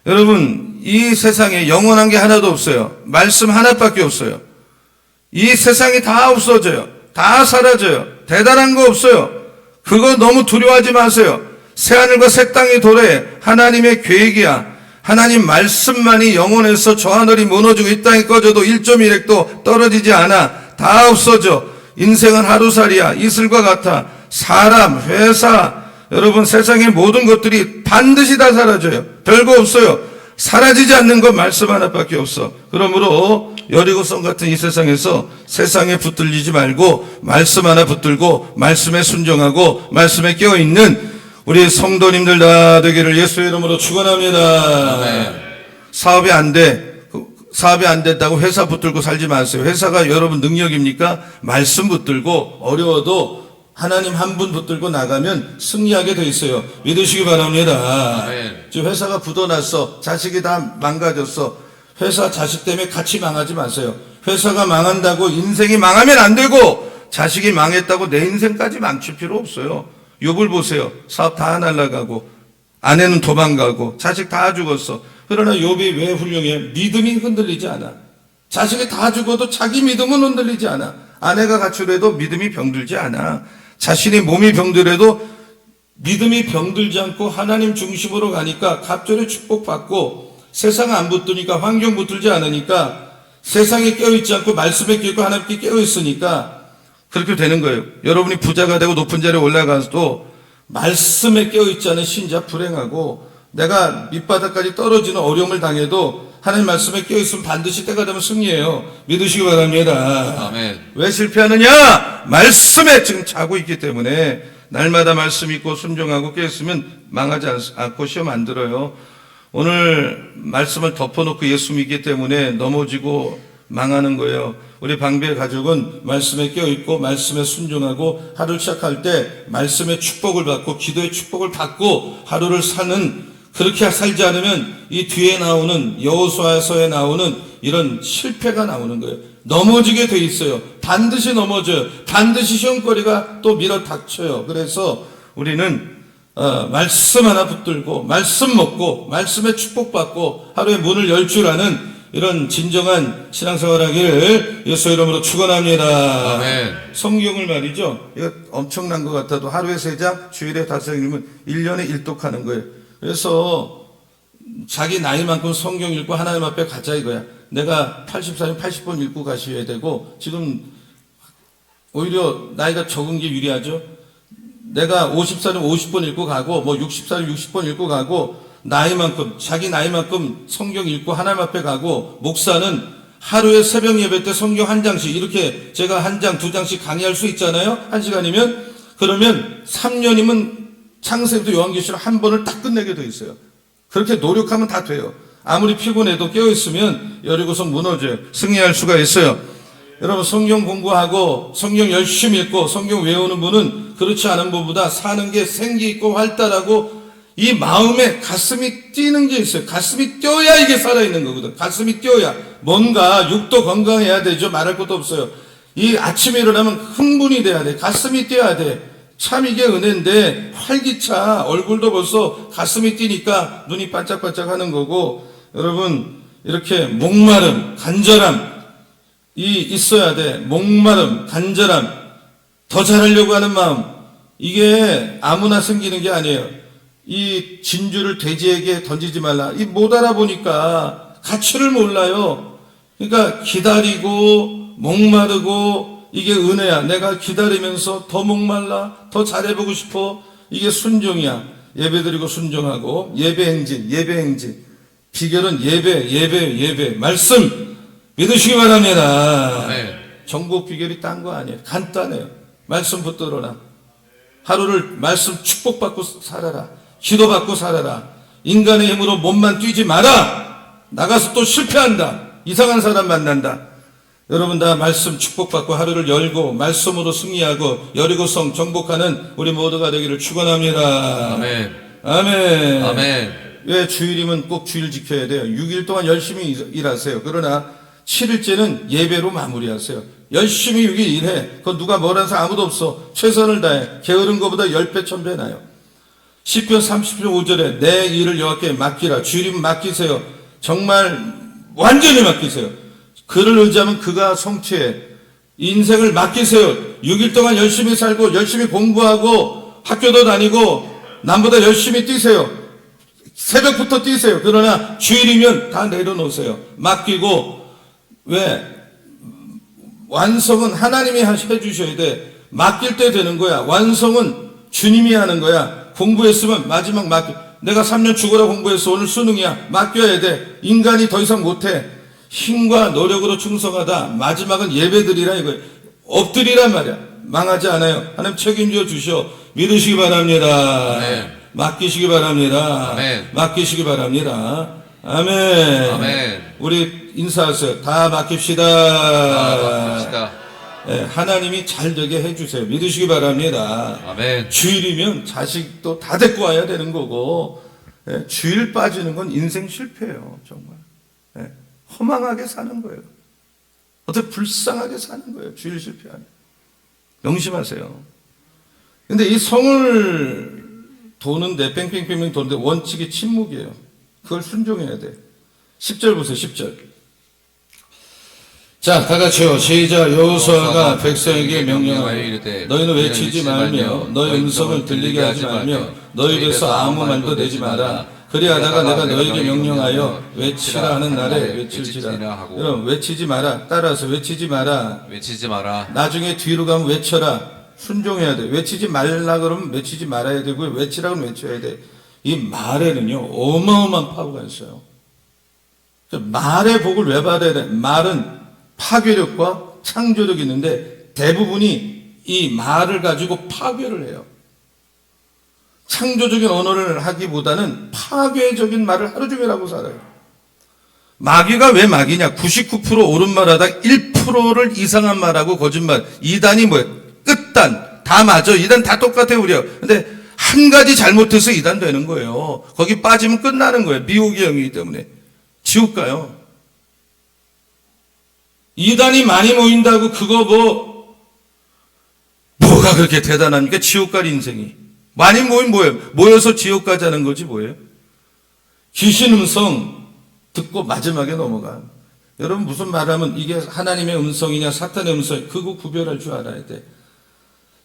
여러분 이 세상에 영원한 게 하나도 없어요. 말씀 하나밖에 없어요. 이 세상이 다 없어져요. 다 사라져요. 대단한 거 없어요. 그거 너무 두려워하지 마세요. 새하늘과 새 땅이 도래 하나님의 계획이야. 하나님 말씀만이 영원해서 저 하늘이 무너지고 이 땅이 꺼져도 1.1핵도 떨어지지 않아. 다 없어져. 인생은 하루살이야. 이슬과 같아. 사람, 회사, 여러분 세상의 모든 것들이 반드시 다 사라져요. 별거 없어요. 사라지지 않는 건 말씀 하나밖에 없어. 그러므로 여리고성 같은 이 세상에서 세상에 붙들리지 말고 말씀 하나 붙들고 말씀에 순종하고 말씀에 깨어있는 우리 성도님들 다 되기를 예수의 이름으로 축원합니다. 아멘. 사업이 안 돼. 사업이 안 된다고 회사 붙들고 살지 마세요. 회사가 여러분 능력입니까? 말씀 붙들고 어려워도 하나님 한 분 붙들고 나가면 승리하게 돼 있어요. 믿으시기 바랍니다. 아멘. 지금 회사가 부도났어. 자식이 다 망가졌어. 회사 자식 때문에 같이 망하지 마세요. 회사가 망한다고 인생이 망하면 안 되고 자식이 망했다고 내 인생까지 망칠 필요 없어요. 욥을 보세요. 사업 다 날아가고 아내는 도망가고 자식 다 죽었어. 그러나 욥이 왜 훌륭해? 믿음이 흔들리지 않아. 자식이 다 죽어도 자기 믿음은 흔들리지 않아. 아내가 가출해도 믿음이 병들지 않아. 자신이 몸이 병들어도 믿음이 병들지 않고 하나님 중심으로 가니까 갑절에 축복받고 세상 안 붙으니까 환경 붙들지 않으니까 세상에 깨어있지 않고 말씀에 깨어있고 하나님께 깨어있으니까 그렇게 되는 거예요. 여러분이 부자가 되고 높은 자리에 올라가서도 말씀에 깨어있지 않은 신자 불행하고, 내가 밑바닥까지 떨어지는 어려움을 당해도 하나님 말씀에 깨어있으면 반드시 때가 되면 승리해요. 믿으시기 바랍니다. 아멘. 왜 실패하느냐? 말씀에 지금 자고 있기 때문에. 날마다 말씀 있고 순종하고 깨어있으면 망하지 않고 시험 안 들어요. 오늘 말씀을 덮어놓고 예수 믿기 때문에 넘어지고 망하는 거예요. 우리 방배 가족은 말씀에 깨어있고 말씀에 순종하고 하루를 시작할 때 말씀의 축복을 받고 기도의 축복을 받고 하루를 사는, 그렇게 살지 않으면 이 뒤에 나오는 여호수아서에 나오는 이런 실패가 나오는 거예요. 넘어지게 돼 있어요. 반드시 넘어져요. 반드시 시험거리가 또 밀어 닥쳐요. 그래서 우리는 말씀 하나 붙들고 말씀 먹고 말씀에 축복받고 하루에 문을 열 줄 아는 이런 진정한 신앙생활 하기를 예수 이름으로 축원합니다. 아멘. 성경을 말이죠. 이거 엄청난 것 같아도 하루에 3장, 주일에 5장 읽으면 1년에 1독하는 거예요. 그래서 자기 나이만큼 성경 읽고 하나님 앞에 가자 이거야. 내가 80살이면 80번 읽고 가셔야 되고, 지금 오히려 나이가 적은 게 유리하죠. 내가 50살이면 50번 읽고 가고, 뭐 60살이면 60번 읽고 가고, 나이만큼, 자기 나이만큼 성경 읽고 하나님 앞에 가고, 목사는 하루에 새벽 예배 때 성경 1장씩, 이렇게 제가 1장, 2장씩 강의할 수 있잖아요. 1시간이면. 그러면 3년이면 창세기부터 요한계시록 한 번을 딱 끝내게 돼 있어요. 그렇게 노력하면 다 돼요. 아무리 피곤해도 깨어있으면 여리고성 무너져요. 승리할 수가 있어요. 여러분, 성경 공부하고 성경 열심히 읽고 성경 외우는 분은 그렇지 않은 분보다 사는 게 생기 있고 활달하고 이 마음에 가슴이 뛰는 게 있어요. 가슴이 뛰어야 이게 살아있는 거거든. 가슴이 뛰어야. 뭔가 육도 건강해야 되죠. 말할 것도 없어요. 이 아침에 일어나면 흥분이 돼야 돼. 가슴이 뛰어야 돼. 참 이게 은혜인데 활기차. 얼굴도 벌써 가슴이 뛰니까 눈이 반짝반짝 하는 거고, 여러분 이렇게 목마름, 간절함 이 있어야 돼. 목마름, 간절함, 더 잘하려고 하는 마음, 이게 아무나 생기는 게 아니에요. 이 진주를 돼지에게 던지지 말라. 이 못 알아보니까 가치를 몰라요. 그러니까 기다리고 목마르고 이게 은혜야. 내가 기다리면서 더 목말라, 더 잘해보고 싶어. 이게 순종이야. 예배드리고 순종하고 예배행진. 비결은 예배, 말씀 믿으시기 바랍니다. 네. 정복 비결이 딴 거 아니에요. 간단해요. 말씀 붙들어라. 하루를 말씀 축복받고 살아라. 기도받고 살아라. 인간의 힘으로 몸만 뛰지 마라. 나가서 또 실패한다. 이상한 사람 만난다. 여러분 다 말씀 축복받고 하루를 열고 말씀으로 승리하고 여리고성 정복하는 우리 모두가 되기를 축원합니다. 아멘. 아멘. 아멘. 왜 주일이면 꼭 주일 지켜야 돼요? 6일 동안 열심히 일하세요. 그러나 7일째는 예배로 마무리하세요. 열심히 6일 일해. 그건 누가 뭐라 해서 아무도 없어. 최선을 다해. 게으른 것보다 10배 1000배 나요. 시편 30편 5절에 내 일을 여호와께 맡기라. 주일이면 맡기세요. 정말 완전히 맡기세요. 그를 의지하면 그가 성취해. 인생을 맡기세요. 6일 동안 열심히 살고 열심히 공부하고 학교도 다니고 남보다 열심히 뛰세요. 새벽부터 뛰세요. 그러나 주일이면 다 내려놓으세요. 맡기고. 왜? 완성은 하나님이 해주셔야 돼. 맡길 때 되는 거야. 완성은 주님이 하는 거야. 공부했으면 마지막 내가 3년 죽어라 공부했어. 오늘 수능이야. 맡겨야 돼. 인간이 더 이상 못해. 힘과 노력으로 충성하다. 마지막은 예배드리라 이거예요. 엎드리란 말이야. 망하지 않아요. 하나님 책임져 주셔. 믿으시기 바랍니다. 아멘. 맡기시기 바랍니다. 아멘. 맡기시기 바랍니다. 아멘. 아멘. 우리 인사하세요. 다 맡깁시다. 합시다. 예, 하나님이 잘 되게 해주세요. 믿으시기 바랍니다. 아멘. 주일이면 자식도 다 데리고 와야 되는 거고, 예, 주일 빠지는 건 인생 실패예요. 정말. 예, 허망하게 사는 거예요. 어떻게 불쌍하게 사는 거예요. 주일 실패하면. 명심하세요. 근데 이 성을 도는데 뺑뺑뺑뺑 도는데 원칙이 침묵이에요. 그걸 순종해야 돼. 10절 보세요. 10절. 자, 다 같이요. 시작. 여호수아가 백성에게 명령하여 이르되 너희는 외치지 말며 너희 음성을 들리게 하지 말며 너희 입에서 아무 말도 내지 마라. 그리하다가 내가 너에게 명령하여 외치라 하는 날에 외칠지라. 하고 여러분 외치지 마라. 따라서 외치지 마라. 외치지 마라. 나중에 뒤로 가면 외쳐라. 순종해야 돼. 외치지 말라 그러면 외치지 말아야 되고요. 외치라 그러면 외쳐야 돼. 이 말에는요 어마어마한 파워가 있어요. 말의 복을 왜 받아야 돼? 말은 파괴력과 창조력이 있는데 대부분이 이 말을 가지고 파괴를 해요. 창조적인 언어를 하기보다는 파괴적인 말을 하루 종일 하고 살아요. 마귀가 왜 마귀냐? 99% 옳은 말하다 1%를 이상한 말하고 거짓말. 이단이 뭐예요? 끝단. 다 맞아. 이단 다 똑같아요, 우리가. 근데 한 가지 잘못해서 이단 되는 거예요. 거기 빠지면 끝나는 거예요. 미혹의 영이기 때문에. 지옥 가요. 이단이 많이 모인다고 그거 뭐가 그렇게 대단합니까? 지옥 갈 인생이. 많이 모이면 뭐예요? 모여서 지옥 가자는 거지 뭐예요? 귀신 음성 듣고 마지막에 넘어가. 여러분 무슨 말하면 이게 하나님의 음성이냐 사탄의 음성 그거 구별할 줄 알아야 돼.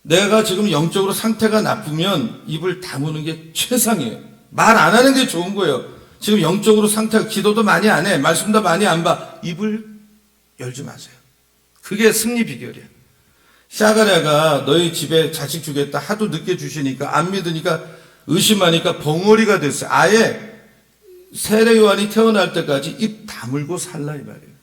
내가 지금 영적으로 상태가 나쁘면 입을 다무는 게 최상이에요. 말 안 하는 게 좋은 거예요. 지금 영적으로 상태가 기도도 많이 안 해. 말씀도 많이 안 봐. 입을 열지 마세요. 그게 승리 비결이에요. 샤가랴가 너희 집에 자식 주겠다 하도 늦게 주시니까 안 믿으니까 의심하니까 벙어리가 됐어요. 아예 세례 요한이 태어날 때까지 입 다물고 살라 이 말이에요.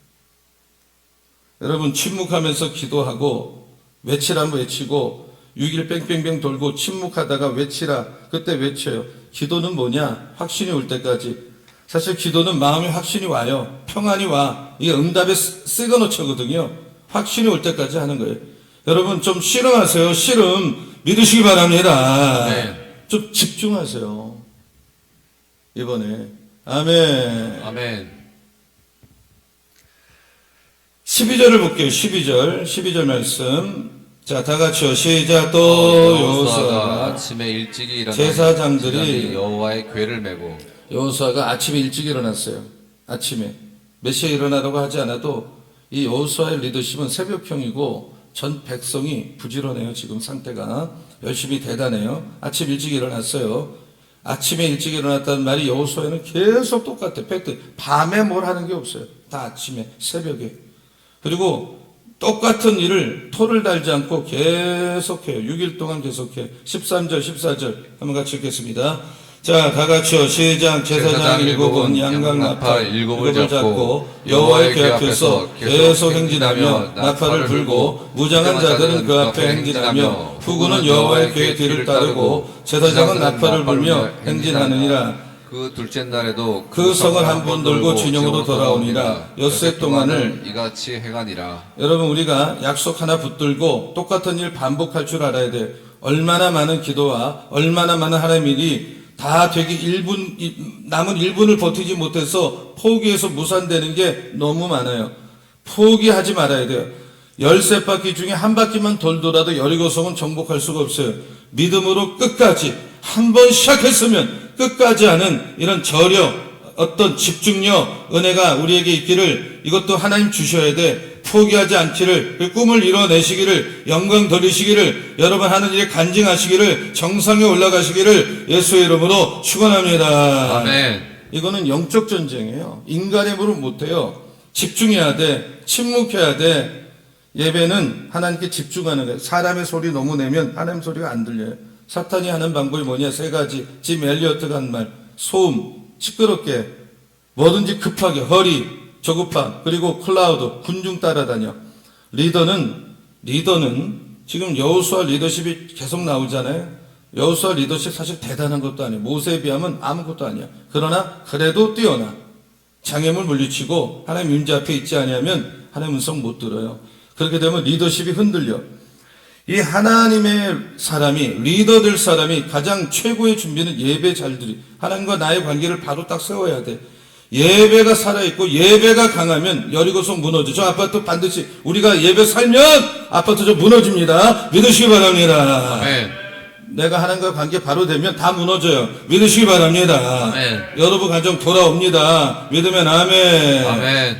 여러분 침묵하면서 기도하고 외치라면 외치고 6일 뺑뺑뺑 돌고 침묵하다가 외치라 그때 외쳐요. 기도는 뭐냐? 확신이 올 때까지. 사실 기도는 마음에 확신이 와요. 평안이 와. 이게 응답의 시그너처거든요. 확신이 올 때까지 하는 거예요. 여러분 좀 씨름하세요. 씨름 믿으시기 바랍니다. 네. 좀 집중하세요. 이번에 아멘. 아멘. 12절을 볼게요. 12절 말씀. 자, 다 같이요. 시작. 또 여호수아가 여호수아가 아침에 일찍이 일어나 제사장들이 여호와의 궤를 메고 여호수아가 아침에 일찍 일어났어요. 아침에 몇 시에 일어나라고 하지 않아도 이 여호수아의 리더십은 새벽형이고 전 백성이 부지런해요. 지금 상태가 열심히 대단해요. 아침 일찍 일어났어요. 아침에 일찍 일어났다는 말이 여호수아에는 계속 똑같아요. 팩트. 밤에 뭘 하는 게 없어요. 다 아침에 새벽에. 그리고 똑같은 일을 토를 달지 않고 계속해요. 6일 동안 계속해. 13절, 14절 한번 같이 읽겠습니다. 자, 다 같이요. 시작. 제사장 7은 양각 나팔 7을 잡고 여호와의 궤 앞에서 계속 행진하며 나팔을 불고 무장한 자들은 그 앞에 행진하며 후군은 여호와의 궤 뒤를 따르고 제사장은 나팔을 불며 행진하느니라. 그 둘째 날에도 그 성을 한 번 돌고 진영으로 돌아오니라. 엿새 동안을 이같이 해가니라. 여러분 우리가 약속 하나 붙들고 똑같은 일 반복할 줄 알아야 돼. 얼마나 많은 기도와 얼마나 많은 하나님의 일이 다 되기 1분 남은 1분을 버티지 못해서 포기해서 무산되는 게 너무 많아요. 포기하지 말아야 돼요. 13바퀴 중에 한 바퀴만 돌더라도 여리고성은 정복할 수가 없어요. 믿음으로 끝까지 한 번 시작했으면 끝까지 하는 이런 저력, 어떤 집중력, 은혜가 우리에게 있기를 이것도 하나님 주셔야 돼. 포기하지 않기를, 그 꿈을 이뤄내시기를, 영광 돌리시기를, 여러분 하는 일에 간증하시기를, 정상에 올라가시기를 예수의 이름으로 축원합니다. 아멘. 이거는 영적 전쟁이에요. 인간의 힘으로 못해요. 집중해야 돼. 침묵해야 돼. 예배는 하나님께 집중하는 거예요. 사람의 소리 너무 내면 하나님 소리가 안 들려요. 사탄이 하는 방법이 뭐냐? 3가지. 짐 엘리어트가 한 말. 소음, 시끄럽게, 뭐든지 급하게, 허리, 저급함, 그리고 클라우드, 군중 따라다녀. 리더는 지금 여호수아 리더십이 계속 나오잖아요. 여호수아 리더십 사실 대단한 것도 아니에요. 모세에 비하면 아무것도 아니야. 그러나 그래도 뛰어나. 장애물 물리치고 하나님 임재 앞에 있지 않으면 하나님 음성 못 들어요. 그렇게 되면 리더십이 흔들려. 이 하나님의 사람이, 리더 될 사람이 가장 최고의 준비는 예배 잘 드리. 하나님과 나의 관계를 바로 딱 세워야 돼. 예배가 살아있고 예배가 강하면 여리고성 무너져. 저 아파트 반드시 우리가 예배 살면 아파트 저 무너집니다. 믿으시기 바랍니다. 아멘. 내가 하나님과 관계 바로 되면 다 무너져요. 믿으시기 바랍니다. 아멘. 여러분 가정 돌아옵니다. 믿으면 아멘. 아멘.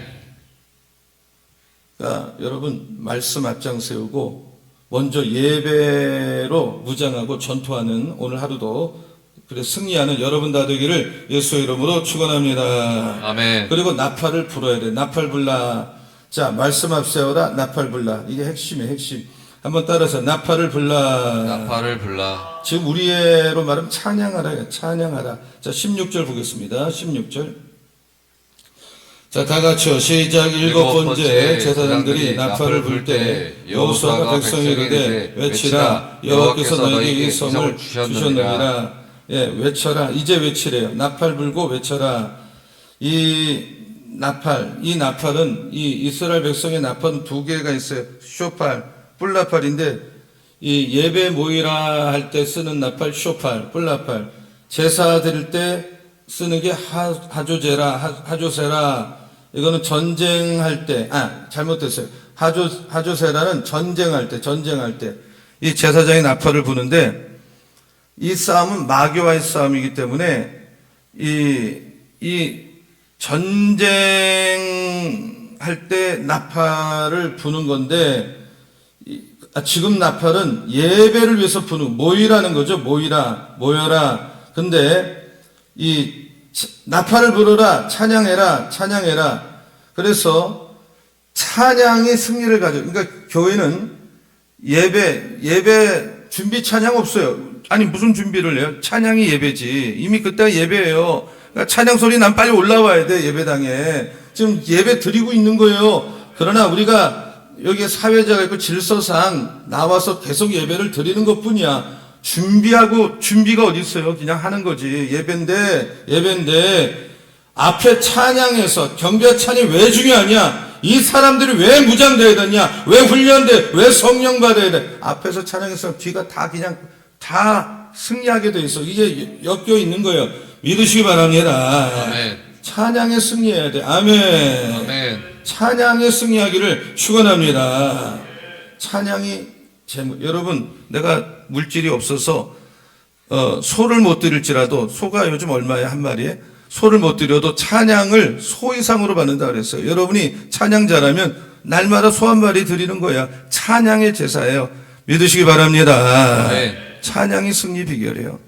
그러니까 여러분 말씀 앞장 세우고 먼저 예배로 무장하고 전투하는 오늘 하루도 그래 승리하는 여러분 다 되기를 예수의 이름으로 축원합니다. 아멘. 그리고 나팔을 불어야 돼. 나팔 불라. 자, 말씀 앞세워라. 나팔 불라. 이게 핵심이에요. 핵심. 한번 따라서 나팔을 불라. 나팔을 불라. 지금 우리로 말하면 찬양하라. 찬양하라. 자, 16절 보겠습니다. 16절. 자, 다 같이요. 시작. 일곱 번째 제사장들이 나팔을 불 때 여호수아가 백성에게 이르되 외치라. 여호와께서 너에게 이 성을 주셨느니라. 예, 외쳐라. 이제 외치래요. 나팔 불고 외쳐라. 이 나팔은 이 이스라엘 백성의 나팔은 두 개가 있어요. 쇼팔, 뿔나팔인데 이 예배 모이라 할 때 쓰는 나팔 쇼팔, 뿔나팔. 제사 드릴 때 쓰는 게 하조세라. 이거는 전쟁할 때, 잘못됐어요. 하조세라는 전쟁할 때. 이 제사장이 나팔을 부는데 이 싸움은 마귀와의 싸움이기 때문에 이 전쟁할 때 나팔을 부는 건데 지금 나팔은 예배를 위해서 부는 모이라는 거죠. 모여라. 근데 이 나팔을 부르라. 찬양해라. 그래서 찬양이 승리를 가져. 그러니까 교회는 예배 준비 찬양 없어요. 아니 무슨 준비를 해요? 찬양이 예배지. 이미 그때가 예배예요. 그러니까 찬양 소리 난 빨리 올라와야 돼. 예배당에 지금 예배 드리고 있는 거예요. 그러나 우리가 여기에 사회자가 있고 질서상 나와서 계속 예배를 드리는 것뿐이야. 준비가 어디 있어요? 그냥 하는 거지. 예배인데 앞에 찬양해서 경배 찬이 왜 중요하냐? 이 사람들이 왜 무장돼야 되냐? 왜 훈련돼? 왜 성령 받아야 돼? 앞에서 찬양해서 뒤가 다 승리하게 돼 있어. 이게 엮여 있는 거예요. 믿으시기 바랍니다. 아멘. 찬양에 승리해야 돼. 아멘. 아멘. 찬양에 승리하기를 축원합니다. 찬양이 여러분, 내가 물질이 없어서 소를 못 드릴지라도 소가 요즘 얼마에 한 마리에? 소를 못 드려도 찬양을 소 이상으로 받는다 그랬어요. 여러분이 찬양자라면 날마다 소 한 마리 드리는 거야. 찬양의 제사예요. 믿으시기 바랍니다. 네. 찬양이 승리 비결이에요.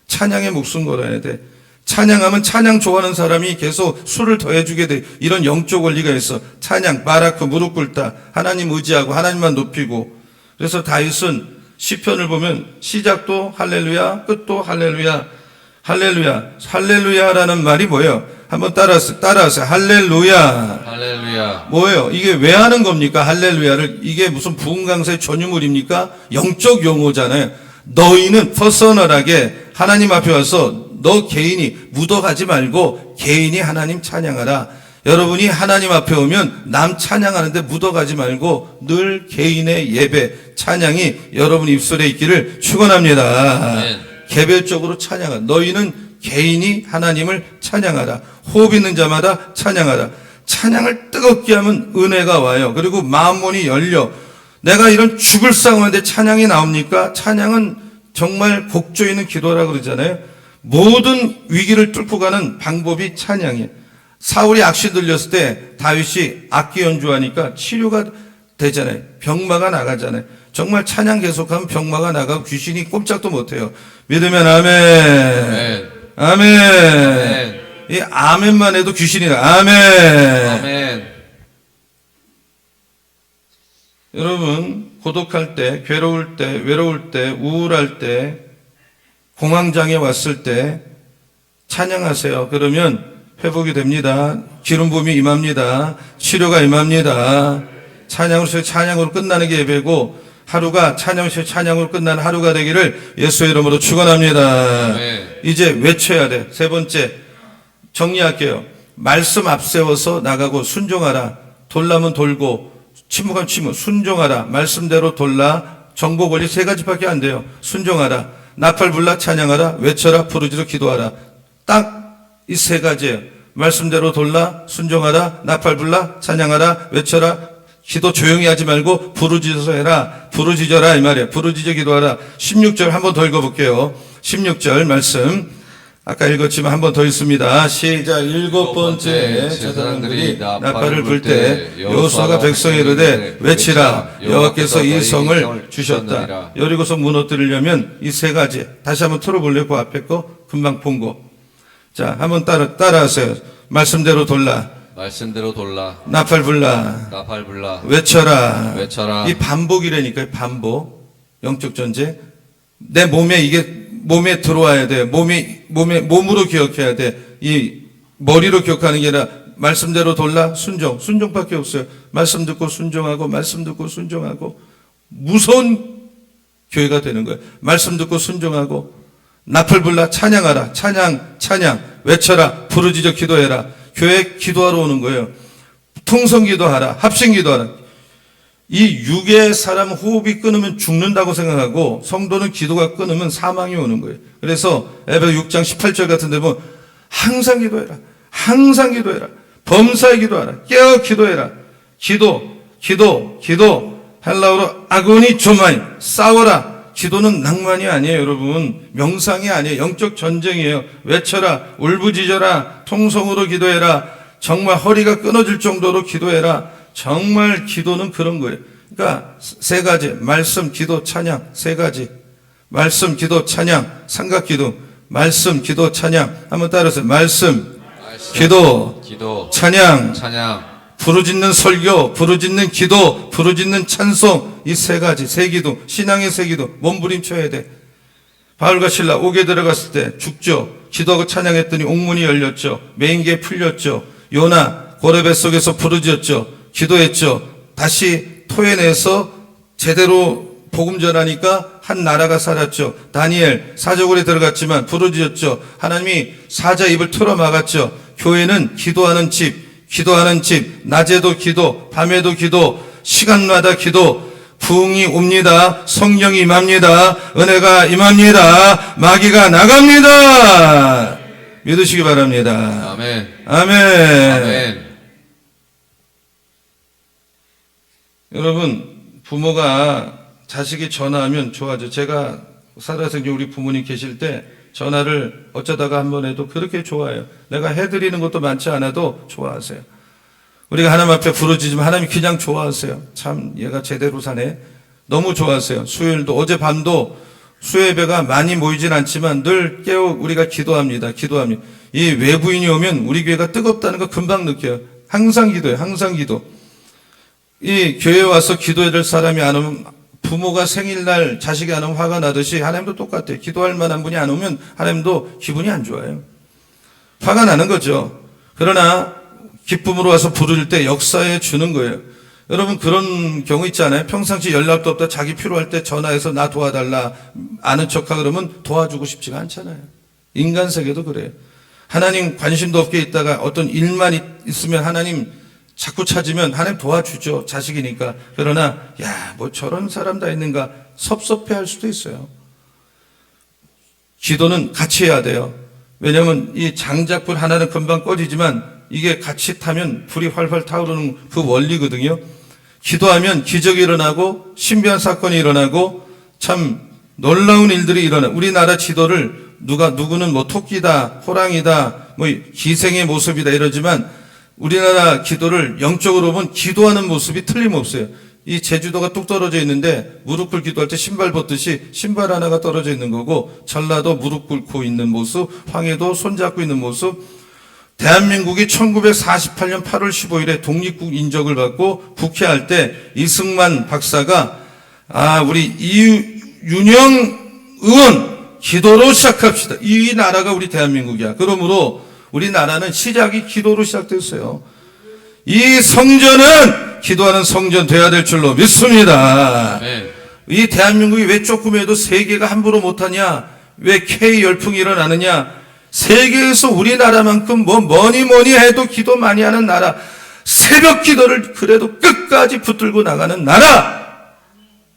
찬양에 목숨 걸어야 돼. 찬양하면 찬양 좋아하는 사람이 계속 술을 더해주게 돼. 이런 영적 원리가 있어. 찬양, 바라크, 무릎 꿇다. 하나님 의지하고 하나님만 높이고. 그래서 다윗은 시편을 보면 시작도 할렐루야, 끝도 할렐루야. 할렐루야라는 말이 뭐예요? 한번 따라하세요. 할렐루야. 뭐예요? 이게 왜 하는 겁니까? 할렐루야를. 이게 무슨 부흥 강사의 전유물입니까? 영적 용어잖아요. 너희는 퍼서널하게 하나님 앞에 와서 너 개인이 묻어가지 말고 개인이 하나님 찬양하라. 여러분이 하나님 앞에 오면 남 찬양하는데 묻어가지 말고 늘 개인의 예배, 찬양이 여러분 입술에 있기를 축원합니다. 아멘. 개별적으로 찬양하라. 너희는 개인이 하나님을 찬양하라. 호흡 있는 자마다 찬양하라. 찬양을 뜨겁게 하면 은혜가 와요. 그리고 마음문이 열려. 내가 이런 죽을 싸움하는데 찬양이 나옵니까? 찬양은 정말 곡조 있는 기도라고 그러잖아요. 모든 위기를 뚫고 가는 방법이 찬양이에요. 사울이 악시 들렸을 때 다윗이 악기 연주하니까 치료가 되잖아요. 병마가 나가잖아요. 정말 찬양 계속하면 병마가 나가고 귀신이 꼼짝도 못해요. 믿으면 아멘. 아멘. 이 아멘만 해도 귀신이 나. 아멘. 여러분, 고독할 때, 괴로울 때, 외로울 때, 우울할 때, 공황장애 왔을 때 찬양하세요. 그러면 회복이 됩니다. 기름 부음이 임합니다. 치료가 임합니다. 찬양으로 끝나는 게 예배고 하루가 찬양으로 끝나는 하루가 되기를 예수의 이름으로 축원합니다. 이제 외쳐야 돼. 세 번째 정리할게요. 말씀 앞세워서 나가고 순종하라. 돌라면 돌고 침묵하면 침묵. 순종하라. 말씀대로 돌라. 정보 권리 세 가지밖에 안 돼요. 순종하라. 나팔 불라. 찬양하라. 외쳐라. 부르짖어 기도하라. 딱 이 세 가지예요. 말씀대로 돌라. 순종하라. 나팔 불라. 찬양하라. 외쳐라. 기도 조용히 하지 말고 부르짖어서 해라. 부르짖어라 이 말이에요. 부르짖어 기도하라. 16절 한번 더 읽어볼게요. 16절 말씀. 아까 읽었지만 한 번 더 있습니다. 시작. 일곱 번째 제사장들이 나팔을 불 때 여호수아가 백성에 이르되 외치라 여호와께서 이 성을 주셨다. 여리고성 무너뜨리려면 이 세 가지 다시 한번 틀어볼래요? 그 앞에 거 금방 본 거. 자, 한번 따라하세요. 말씀대로 돌라. 말씀대로 돌라. 나팔 불라. 나팔 불라. 외쳐라. 외쳐라. 이 반복이라니까요. 반복. 영적 전쟁. 내 몸에 이게 몸에 들어와야 돼. 몸으로 기억해야 돼. 이 머리로 기억하는 게 아니라 말씀대로 돌라. 순종밖에 없어요. 말씀 듣고 순종하고 말씀 듣고 순종하고 무서운 교회가 되는 거예요. 말씀 듣고 순종하고 나팔 불라. 찬양하라. 찬양 외쳐라. 부르짖어 기도해라. 교회 기도하러 오는 거예요. 통성 기도하라. 합심 기도하라. 이 육의 사람 호흡이 끊으면 죽는다고 생각하고 성도는 기도가 끊으면 사망이 오는 거예요. 그래서 에베소 6장 18절 같은 데 보면 항상 기도해라. 항상 기도해라. 범사에 기도하라. 깨어 기도해라. 기도. 헬라어로 아고니 조마이. 싸워라. 기도는 낭만이 아니에요, 여러분. 명상이 아니에요. 영적 전쟁이에요. 외쳐라. 울부짖어라. 통성으로 기도해라. 정말 허리가 끊어질 정도로 기도해라. 정말 기도는 그런 거예요. 그러니까 세 가지. 말씀, 기도, 찬양. 세 가지. 말씀, 기도, 찬양. 삼각기도. 말씀, 기도, 찬양. 한번 따라서 말씀, 기도, 찬양. 부르짖는 설교, 부르짖는 기도, 부르짖는 찬송. 이 세 가지. 세 기도. 신앙의 세 기도. 몸부림쳐야 돼. 바울과 실라 옥에 들어갔을 때 죽죠. 기도하고 찬양했더니 옥문이 열렸죠. 메인게 풀렸죠. 요나 고래 뱃속에서 부르짖었죠. 기도했죠. 다시 토해내서 제대로 복음 전하니까 한 나라가 살았죠. 다니엘 사저굴에 들어갔지만 부르짖었죠. 하나님이 사자 입을 틀어 막았죠. 교회는 기도하는 집, 낮에도 기도, 밤에도 기도, 시간마다 기도. 부흥이 옵니다. 성령이 임합니다. 은혜가 임합니다. 마귀가 나갑니다. 믿으시기 바랍니다. 아멘. 여러분, 부모가 자식이 전화하면 좋아하죠. 제가 살아생전 우리 부모님 계실 때 전화를 어쩌다가 한 번 해도 그렇게 좋아해요. 내가 해드리는 것도 많지 않아도 좋아하세요. 우리가 하나님 앞에 부르짖으면 하나님이 그냥 좋아하세요. 참 얘가 제대로 사네. 너무 좋아하세요. 수요일도 어젯밤도 수요예배가 많이 모이진 않지만 늘 깨워 우리가 기도합니다. 이 외부인이 오면 우리 교회가 뜨겁다는 거 금방 느껴요. 항상 기도해요. 항상 기도. 이 교회에 와서 기도해야 될 사람이 안 오면 부모가 생일날 자식이 안 오면 화가 나듯이 하나님도 똑같아요. 기도할 만한 분이 안 오면 하나님도 기분이 안 좋아요. 화가 나는 거죠. 그러나 기쁨으로 와서 부를 때 역사해 주는 거예요. 여러분 그런 경우 있잖아요. 평상시 연락도 없다 자기 필요할 때 전화해서 나 도와달라 아는 척하고 그러면 도와주고 싶지가 않잖아요. 인간 세계도 그래요. 하나님 관심도 없게 있다가 어떤 일만 있으면 하나님 자꾸 찾으면 하나님 도와주죠. 자식이니까. 그러나 뭐 저런 사람 다 있는가 섭섭해할 수도 있어요. 기도는 같이 해야 돼요. 왜냐하면 이 장작불 하나는 금방 꺼지지만 이게 같이 타면 불이 활활 타오르는 그 원리거든요. 기도하면 기적이 일어나고 신비한 사건이 일어나고 참 놀라운 일들이 일어나. 우리나라 지도를 누구는 뭐 토끼다, 호랑이다, 뭐 기생의 모습이다 이러지만 우리나라 기도를 영적으로 보면 기도하는 모습이 틀림없어요. 이 제주도가 뚝 떨어져 있는데 무릎 꿇고 기도할 때 신발 벗듯이 신발 하나가 떨어져 있는 거고 전라도 무릎 꿇고 있는 모습, 황해도 손잡고 있는 모습. 대한민국이 1948년 8월 15일에 독립국 인정을 받고 국회할 때 이승만 박사가 우리 이윤영 의원 기도로 시작합시다. 이 나라가 우리 대한민국이야. 그러므로 우리나라는 시작이 기도로 시작됐어요. 이 성전은 기도하는 성전 돼야 될 줄로 믿습니다. 이 대한민국이 왜 조금해도 세계가 함부로 못하냐? 왜 K 열풍이 일어나느냐? 세계에서 우리나라만큼 뭐니 해도 기도 많이 하는 나라, 새벽 기도를 그래도 끝까지 붙들고 나가는 나라,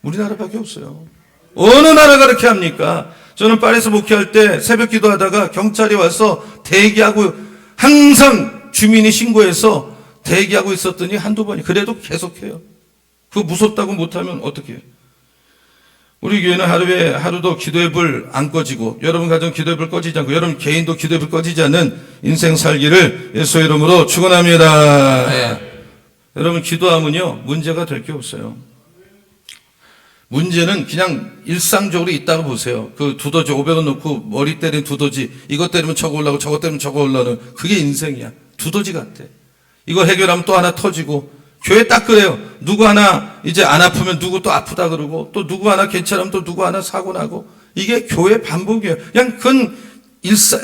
우리나라밖에 없어요. 어느 나라가 그렇게 합니까? 저는 파리에서 목회할 때 새벽 기도하다가 경찰이 와서 대기하고 항상 주민이 신고해서 대기하고 있었더니 한두 번이 그래도 계속해요. 그거 무섭다고 못하면 어떻게 해요? 우리 교회는 하루도 기도의 불 안 꺼지고, 여러분 가정 기도의 불 꺼지지 않고, 여러분 개인도 기도의 불 꺼지지 않는 인생 살기를 예수의 이름으로 축원합니다. 네. 여러분 기도하면요 문제가 될 게 없어요. 문제는 그냥 일상적으로 있다고 보세요. 그 두더지 500원 넣고 머리 때린 두더지, 이거 때리면 저거 올라오고 저거 때리면 저거 올라오는, 그게 인생이야. 두더지 같아. 이거 해결하면 또 하나 터지고. 교회 딱 그래요. 누구 하나 이제 안 아프면 누구 또 아프다 그러고, 또 누구 하나 괜찮으면 또 누구 하나 사고 나고. 이게 교회 반복이에요. 그냥 그건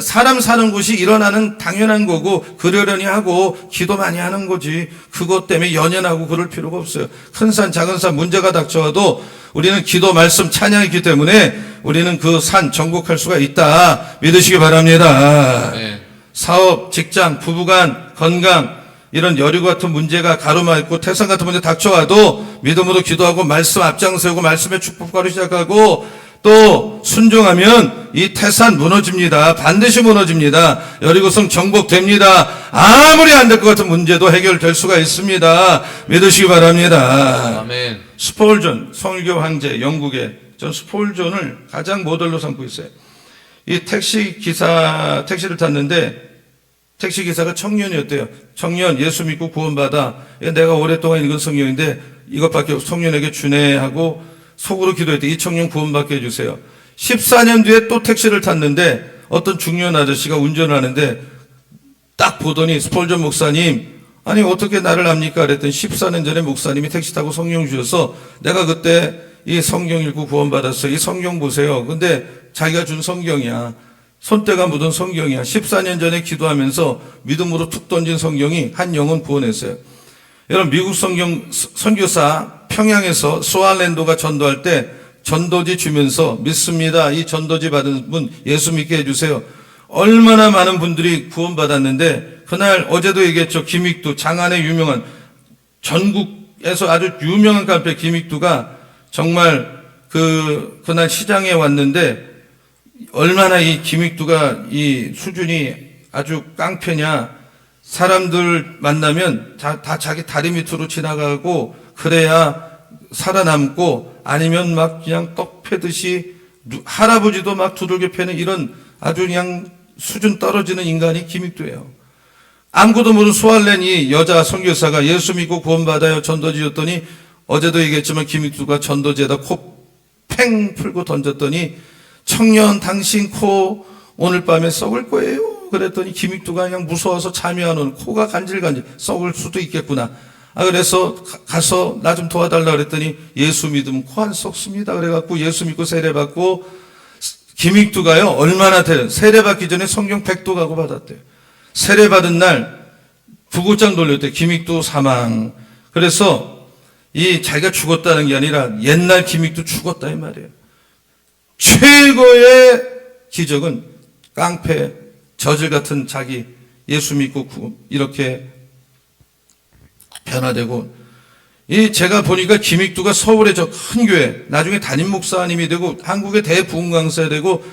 사람 사는 곳이 일어나는 당연한 거고, 그러려니 하고 기도 많이 하는 거지. 그것 때문에 연연하고 그럴 필요가 없어요. 큰 산 작은 산 문제가 닥쳐와도 우리는 기도 말씀 찬양했기 때문에 우리는 그 산 정복할 수가 있다 믿으시기 바랍니다. 네. 사업, 직장, 부부간, 건강, 이런 여류 같은 문제가 가로막고 태산 같은 문제 닥쳐와도 믿음으로 기도하고 말씀 앞장세우고 말씀의 축복하러 시작하고, 또 순종하면 이 태산 무너집니다. 반드시 무너집니다. 여리고성 정복됩니다. 아무리 안 될 것 같은 문제도 해결될 수가 있습니다. 믿으시기 바랍니다. 아멘. 스폴전 성일교 황제, 영국의 전 스폴전을 가장 모델로 삼고 있어요. 이 택시를 탔는데 택시 기사가 청년이었대요. 청년 예수 믿고 구원받아. 내가 오랫동안 읽은 성경인데 이것밖에 청년에게 주네 하고 속으로 기도했대. 이 청년 구원받게 해주세요. 14년 뒤에 또 택시를 탔는데 어떤 중년 아저씨가 운전을 하는데 딱 보더니 스폴전 목사님, 아니 어떻게 나를 압니까? 그랬더니 14년 전에 목사님이 택시 타고 성경 주셔서 내가 그때 이 성경 읽고 구원받았어요. 이 성경 보세요. 근데 자기가 준 성경이야. 손때가 묻은 성경이야. 14년 전에 기도하면서 믿음으로 툭 던진 성경이 한 영혼 구원했어요. 여러분 미국 선교사 평양에서 스왈랜도가 전도할 때 전도지 주면서 믿습니다. 이 전도지 받은 분 예수 믿게 해주세요. 얼마나 많은 분들이 구원받았는데, 그날 어제도 얘기했죠. 김익두, 장안의 유명한, 전국에서 아주 유명한 깡패 김익두가 정말 그날 시장에 왔는데, 얼마나 이 김익두가 이 수준이 아주 깡패냐. 사람들 만나면 다 자기 다리 밑으로 지나가고 그래야 살아남고, 아니면 막 그냥 떡 패듯이 할아버지도 막 두들겨 패는 이런 아주 그냥 수준 떨어지는 인간이 김익두예요. 아무것도 모르는 스왈렌 이 여자 선교사가 예수 믿고 구원받아요 전도지였더니, 어제도 얘기했지만 김익두가 전도지에다 코 팽 풀고 던졌더니, 청년 당신 코 오늘 밤에 썩을 거예요. 그랬더니 김익두가 그냥 무서워서 잠이 안 오는, 코가 간질간질 썩을 수도 있겠구나. 그래서 가서 나 좀 도와달라 그랬더니 예수 믿으면 코 안 썩습니다. 그래갖고 예수 믿고 세례받고, 김익두가요 얼마나 세례받기 전에 성경 100도 받았대요. 세례받은 날 부고장 돌렸대. 김익두 사망. 그래서 이 자기가 죽었다는 게 아니라 옛날 김익두 죽었다 이 말이에요. 최고의 기적은 깡패 저질 같은 자기 예수 믿고 이렇게 변화되고, 이 제가 보니까 김익두가 서울의 저 큰 교회 나중에 담임 목사님이 되고 한국의 대부흥 강사 되고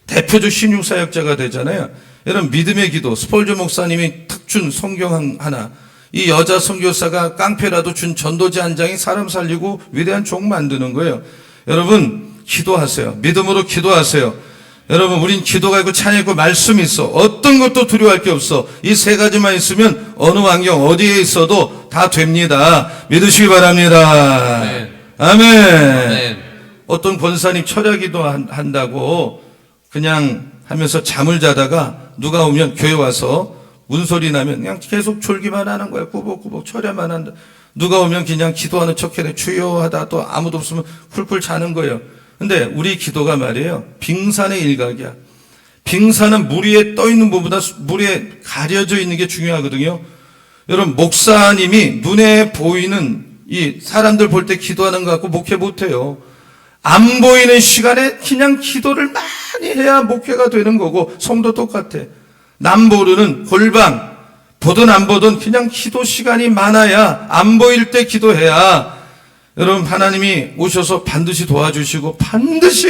대표적 신유사역자가 되잖아요. 여러분 믿음의 기도 스폴전 목사님이 탁 준 성경 하나, 이 여자 선교사가 깡패라도 준 전도지 한 장이 사람 살리고 위대한 종 만드는 거예요. 여러분 기도하세요. 믿음으로 기도하세요. 여러분 우린 기도가 있고 찬양이 있고 말씀이 있어. 어떤 것도 두려워할 게 없어. 이 세 가지만 있으면 어느 환경 어디에 있어도 다 됩니다. 믿으시기 바랍니다. 아멘. 아멘. 아멘. 어떤 권사님 철야기도 한다고 그냥 하면서 잠을 자다가 누가 오면 교회 와서 문소리 나면 그냥 계속 졸기만 하는 거야. 꾸벅꾸벅 철야만 한다. 누가 오면 그냥 기도하는 척해 주여 하다 또 아무도 없으면 쿨쿨 자는 거예요. 근데 우리 기도가 말이에요, 빙산의 일각이야. 빙산은 물 위에 떠 있는 것보다 물 위에 가려져 있는 게 중요하거든요. 여러분 목사님이 눈에 보이는 이 사람들 볼 때 기도하는 것 같고 목회 못해요. 안 보이는 시간에 그냥 기도를 많이 해야 목회가 되는 거고, 성도 똑같아. 남보르는 골방 보든 안 보든 그냥 기도 시간이 많아야, 안 보일 때 기도해야 여러분 하나님이 오셔서 반드시 도와주시고 반드시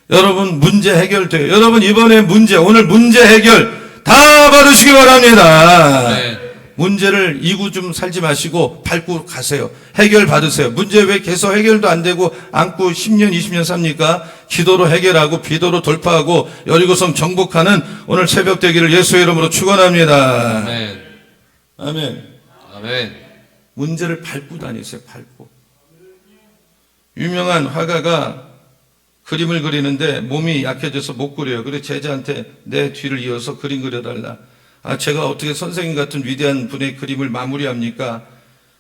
여러분 문제 해결돼요. 여러분 이번에 문제, 오늘 문제 해결 다 받으시기 바랍니다. 네. 문제를 이구 좀 살지 마시고 밟고 가세요. 해결 받으세요. 문제 왜 계속 해결도 안 되고 안고 10년 20년 삽니까? 기도로 해결하고 비도로 돌파하고 여리고성 정복하는 오늘 새벽 되기를 예수의 이름으로 축원합니다. 아멘. 아멘. 아멘. 문제를 밟고 다니세요. 밟고. 유명한 화가가 그림을 그리는데 몸이 약해져서 못 그려요. 그래서 제자한테 내 뒤를 이어서 그림 그려달라. 아, 제가 어떻게 선생님 같은 위대한 분의 그림을 마무리합니까?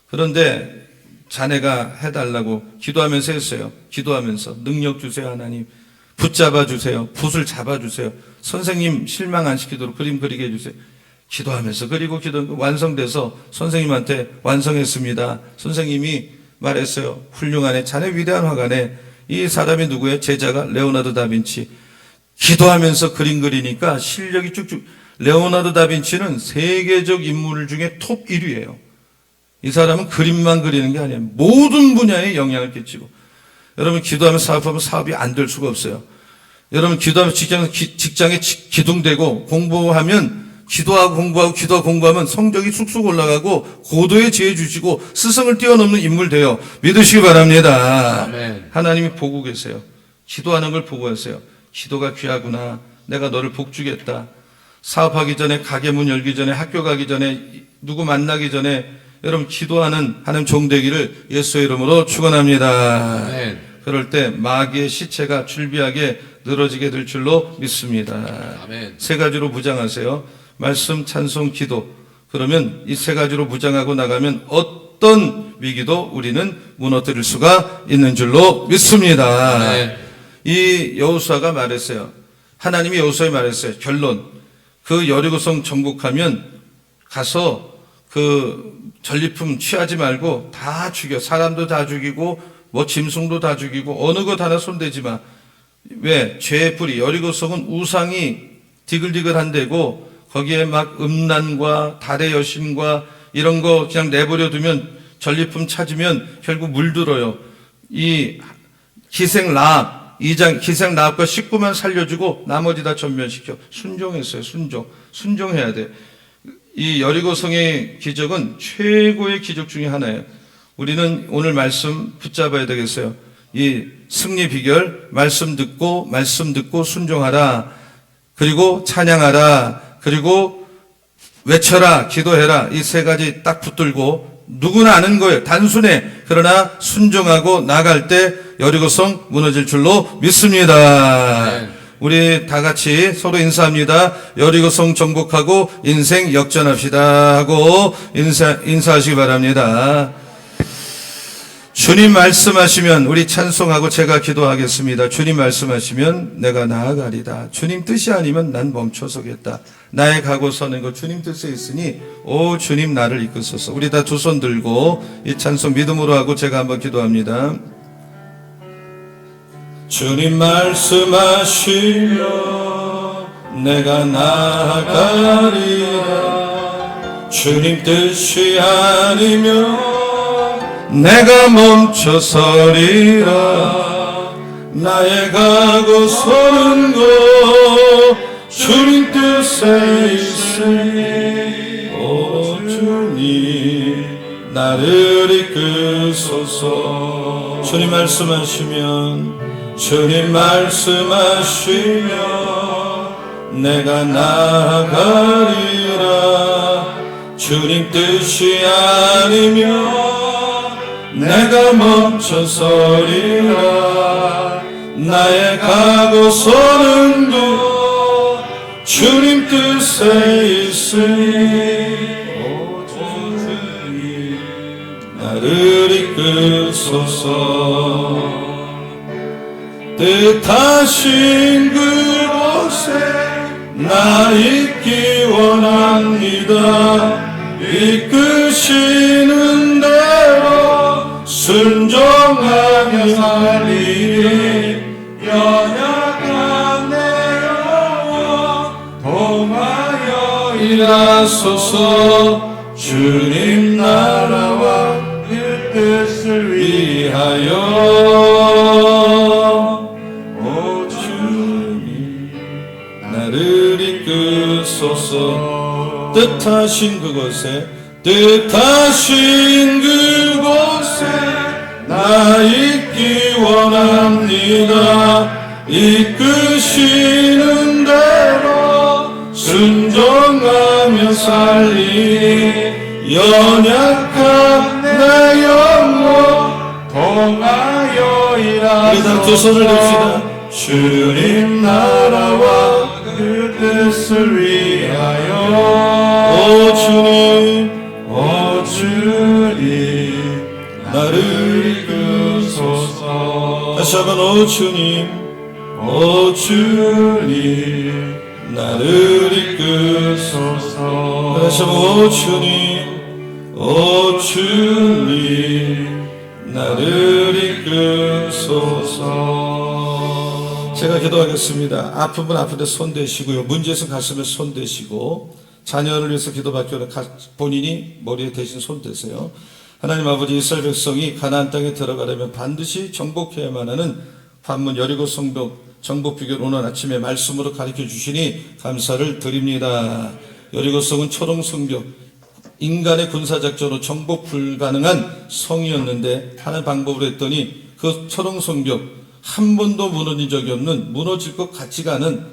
그런데 자네가 해달라고 기도하면서 했어요. 기도하면서 능력 주세요, 하나님. 붙잡아 주세요. 붓을 잡아 주세요. 선생님 실망 안 시키도록 그림 그리게 해주세요. 기도하면서 그리고 완성돼서 선생님한테 완성했습니다. 선생님이 말했어요. 훌륭하네. 자네 위대한 화가네. 이 사람이 누구예요? 제자가 레오나르도 다빈치. 기도하면서 그림 그리니까 실력이 쭉쭉. 레오나르도 다빈치는 세계적 인물 중에 톱 1위예요. 이 사람은 그림만 그리는 게 아니에요. 모든 분야에 영향을 끼치고. 여러분 기도하면 사업하면 사업이 안 될 수가 없어요. 여러분 기도하면 직장에 기둥대고 공부하면 기도하고 공부하면 성적이 쑥쑥 올라가고 고도의 지혜 주시고 스승을 뛰어넘는 인물 돼요. 믿으시기 바랍니다. 아멘. 하나님이 보고 계세요. 기도하는 걸 보고 계세요. 기도가 귀하구나. 내가 너를 복주겠다. 사업하기 전에, 가게 문 열기 전에, 학교 가기 전에, 누구 만나기 전에 여러분 기도하는 하나님 종 되기를 예수의 이름으로 축원합니다. 아멘. 그럴 때 마귀의 시체가 줄비하게 늘어지게 될 줄로 믿습니다. 아멘. 세 가지로 무장하세요. 말씀, 찬송, 기도. 그러면 이 세 가지로 무장하고 나가면 어떤 위기도 우리는 무너뜨릴 수가 있는 줄로 믿습니다. 아멘. 이 여호수아가 말했어요. 하나님이 여호수아에 말했어요. 결론. 그 여리고성 정복하면 가서 그 전리품 취하지 말고 다 죽여. 사람도 다 죽이고 뭐 짐승도 다 죽이고 어느 것 하나 손대지 마. 왜? 죄의 뿌리. 여리고성은 우상이 디글디글한 데고 거기에 막 음란과 달의 여신과 이런 거 그냥 내버려 두면 전리품 찾으면 결국 물들어요. 이 기생 라합, 기생 라합과 식구만 살려주고 나머지 다 전멸시켜. 순종했어요. 순종해야 돼. 이 여리고성의 기적은 최고의 기적 중에 하나예요. 우리는 오늘 말씀 붙잡아야 되겠어요. 이 승리 비결, 말씀 듣고 순종하라. 그리고 찬양하라. 그리고 외쳐라, 기도해라. 이 세 가지 딱 붙들고 누구나 아는 거예요. 단순해. 그러나 순종하고 나갈 때 여리고성 무너질 줄로 믿습니다. 네. 우리 다 같이 서로 인사합니다. 여리고성 정복하고 인생 역전합시다 하고 인사하시기 바랍니다. 주님 말씀하시면 우리 찬송하고 제가 기도하겠습니다. 주님 말씀하시면 내가 나아가리다. 주님 뜻이 아니면 난 멈춰서겠다. 나의 가고 서는 것 주님 뜻에 있으니 오 주님 나를 이끄소서. 우리 다 두 손 들고 이 찬송 믿음으로 하고 제가 한번 기도합니다. 주님 말씀하시면 내가 나아가리라. 주님 뜻이 아니면 내가 멈춰서리라. 나의 가고 서는 것 주님 뜻에 있으니 오 주님 나를 이끄소서. 주님 말씀하시면 내가 나아가리라. 주님 뜻이 아니면 내가 멈춰서리라. 나의 가고 서는 곳 주님 뜻에 있으니 오 주님 나를 이끄소서. 뜻하신 그곳에 나 있기 원합니다. 이끄시는 대로 순종하며 살리리. 연약한 내 영혼 동하여 일하소서. 주님 나라와 그 뜻을 위하여 오 주님 나를 이끄소서. 뜻하신 그곳에 뜻하신 그곳에 나 있기 원합니다. 이끄시는 대로 순종하며 살리니 연약한 내 영혼 통하여 일하소서. 우리 다 두 손을 듭시다. 주님 나라와 그 뜻을 위하여 오 주님 나를 이끄소서. 다시 한번 오 주님 나를 이끄소서. 다시 한번 오 주님 나를 이끄소서. 제가 기도하겠습니다. 아픈 분 아픈데 손 대시고요. 문제 있으면 가슴에 손 대시고, 자녀를 위해서 기도받기 본인이 머리에 대신 손 대세요. 하나님 아버지, 이스라엘 백성이 가나안 땅에 들어가려면 반드시 정복해야만 하는 관문 여리고 성벽 정복 비결 오늘 아침에 말씀으로 가르쳐 주시니 감사를 드립니다. 여리고성은 초롱 성벽, 인간의 군사작전으로 정복 불가능한 성이었는데 하는 방법으로 했더니 그 초롱 성벽 한 번도 무너진 적이 없는, 무너질 것 같지가 않은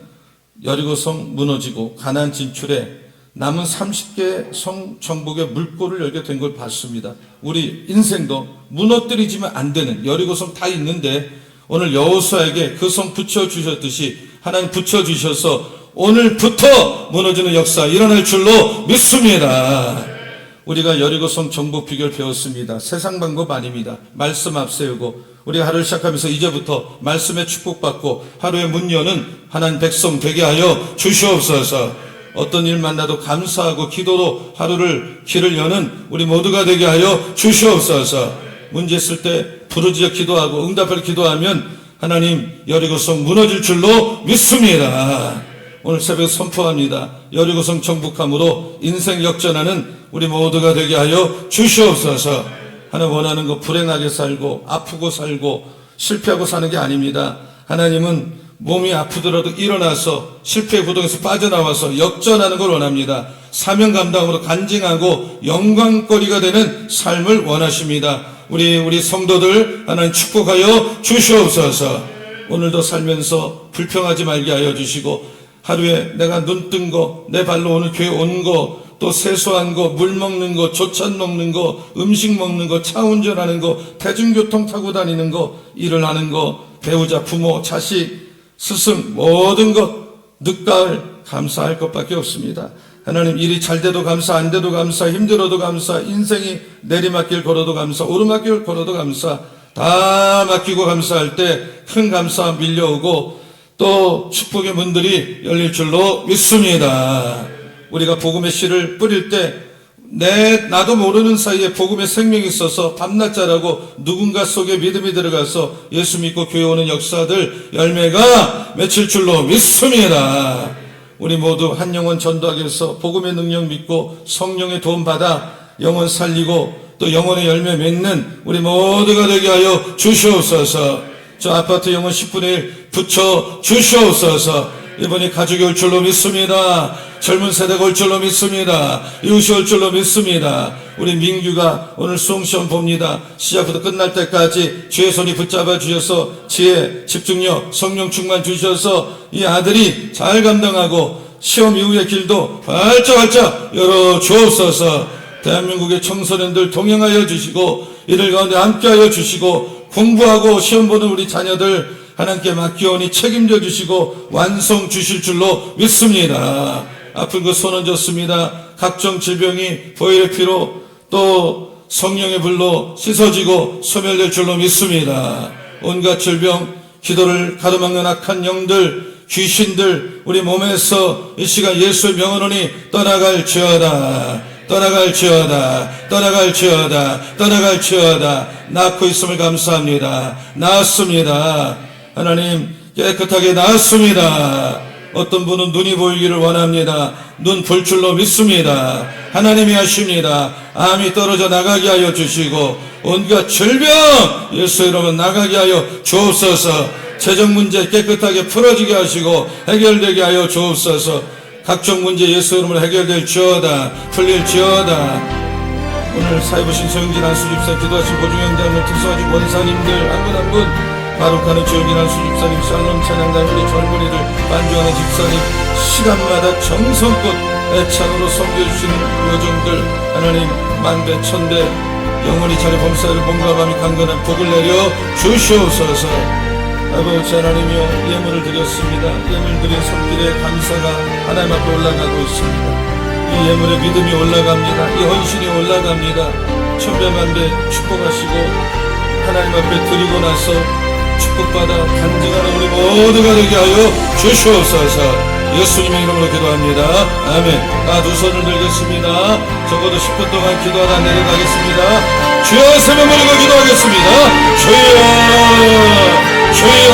여리고성 무너지고 가나안 진출에 남은 30개 성 정복의 물꼬를 열게 된 걸 봤습니다. 우리 인생도 무너뜨리지면 안 되는, 여리고성 다 있는데 오늘 여호수아에게 그 성 붙여주셨듯이 하나님 붙여주셔서 오늘부터 무너지는 역사 일어날 줄로 믿습니다. 우리가 여리고성 정복 비결 배웠습니다. 세상 방법 아닙니다. 말씀 앞세우고 우리가 하루를 시작하면서 이제부터 말씀에 축복받고 하루의 문 여는 하나님 백성 되게 하여 주시옵소서. 어떤 일 만나도 감사하고 기도로 하루를 길을 여는 우리 모두가 되게 하여 주시옵소서. 문제 있을 때 부르짖어 기도하고 응답을 기도하면 하나님 여리고성 무너질 줄로 믿습니다. 오늘 새벽 선포합니다. 여리고성 정복함으로 인생 역전하는 우리 모두가 되게 하여 주시옵소서. 하나님 원하는 거 불행하게 살고 아프고 살고 실패하고 사는 게 아닙니다. 하나님은 몸이 아프더라도 일어나서 실패의 구덩이에서 빠져나와서 역전하는 걸 원합니다. 사명 감당으로 간증하고 영광거리가 되는 삶을 원하십니다. 우리 성도들 하나님 축복하여 주시옵소서. 오늘도 살면서 불평하지 말게 하여 주시고 하루에 내가 눈 뜬 거, 내 발로 오늘 교회 온 거, 또 세수한 거, 물 먹는 거, 조찬 먹는 거, 음식 먹는 거, 차 운전하는 거, 대중교통 타고 다니는 거, 일을 하는 거, 배우자, 부모, 자식, 스승, 모든 것 늦가을 감사할 것밖에 없습니다. 하나님 일이 잘 돼도 감사, 안 돼도 감사, 힘들어도 감사, 인생이 내리막길 걸어도 감사, 오르막길 걸어도 감사, 다 맡기고 감사할 때 큰 감사 밀려오고 또 축복의 문들이 열릴 줄로 믿습니다. 우리가 복음의 씨를 뿌릴 때 나도 모르는 사이에 복음의 생명이 있어서 밤낮 자라고 누군가 속에 믿음이 들어가서 예수 믿고 교회 오는 역사들 열매가 맺힐 줄로 믿습니다. 우리 모두 한 영혼 전도하기 위해서 복음의 능력 믿고 성령의 도움 받아 영혼 살리고 또 영혼의 열매 맺는 우리 모두가 되게 하여 주시옵소서. 저 아파트 영혼 10분의 1 붙여 주시옵소서. 이번에 가족이 올 줄로 믿습니다. 젊은 세대가 올 줄로 믿습니다. 이웃이 올 줄로 믿습니다. 우리 민규가 오늘 수험시험 봅니다. 시작부터 끝날 때까지 주의 손이 붙잡아 주셔서 지혜, 집중력, 성령 충만 주셔서 이 아들이 잘 감당하고 시험 이후의 길도 활짝활짝 열어 주옵소서. 대한민국의 청소년들 동행하여 주시고 이들 가운데 함께하여 주시고 공부하고 시험 보는 우리 자녀들 하나님께 맡기오니 책임져 주시고 완성 주실 줄로 믿습니다. 아픈 그 손 얹었습니다. 각종 질병이 보혈의 피로 또 성령의 불로 씻어지고 소멸될 줄로 믿습니다. 온갖 질병, 기도를 가로막는 악한 영들, 귀신들 우리 몸에서 이 시간 예수의 명언으니 떠나갈지어다. 떠나갈지어다. 떠나갈지어다. 떠나갈지어다. 낳고 있음을 감사합니다. 나았습니다. 하나님 깨끗하게 나았습니다. 어떤 분은 눈이 보이기를 원합니다. 눈 볼 줄로 믿습니다. 하나님이 하십니다. 암이 떨어져 나가게 하여 주시고 온갖 질병 예수 이름은 나가게 하여 주옵소서. 재정 문제 깨끗하게 풀어지게 하시고 해결되게 하여 주옵소서. 각종 문제 예수 이름으로 해결될지어다. 풀릴지어다. 오늘 사회보신 소영진 안수집사, 기도하신 고중형제님, 특수하신 원사님들 한 분 한 분, 바룩하는 조영진 안수집사님, 샬롬 찬양단 우리 젊은이들, 반주하는 집사님, 시간마다 정성껏 애창으로 섬겨주시는 요정들 하나님 만배 천배 영원히 자리 범사를 몸과 마음이 강건한 복을 내려 주시옵소서. 아버지 하나님이여, 예물을 드렸습니다. 예물 드린 손길에 감사가 하나님 앞에 올라가고 있습니다. 이 예물에 믿음이 올라갑니다. 이 헌신이 올라갑니다. 천배만배 축복하시고 하나님 앞에 드리고 나서 축복받아 간증하는 우리 모두가 되게 하여 주시옵소서. 예수님의 이름으로 기도합니다. 아멘. 두 손을 들겠습니다. 적어도 10분 동안 기도하다 내려가겠습니다. 주여 세번 버리고 기도하겠습니다. 주여 주여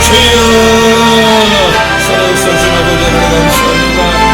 주여. 살아계신 아버지 하나님 감사합니다.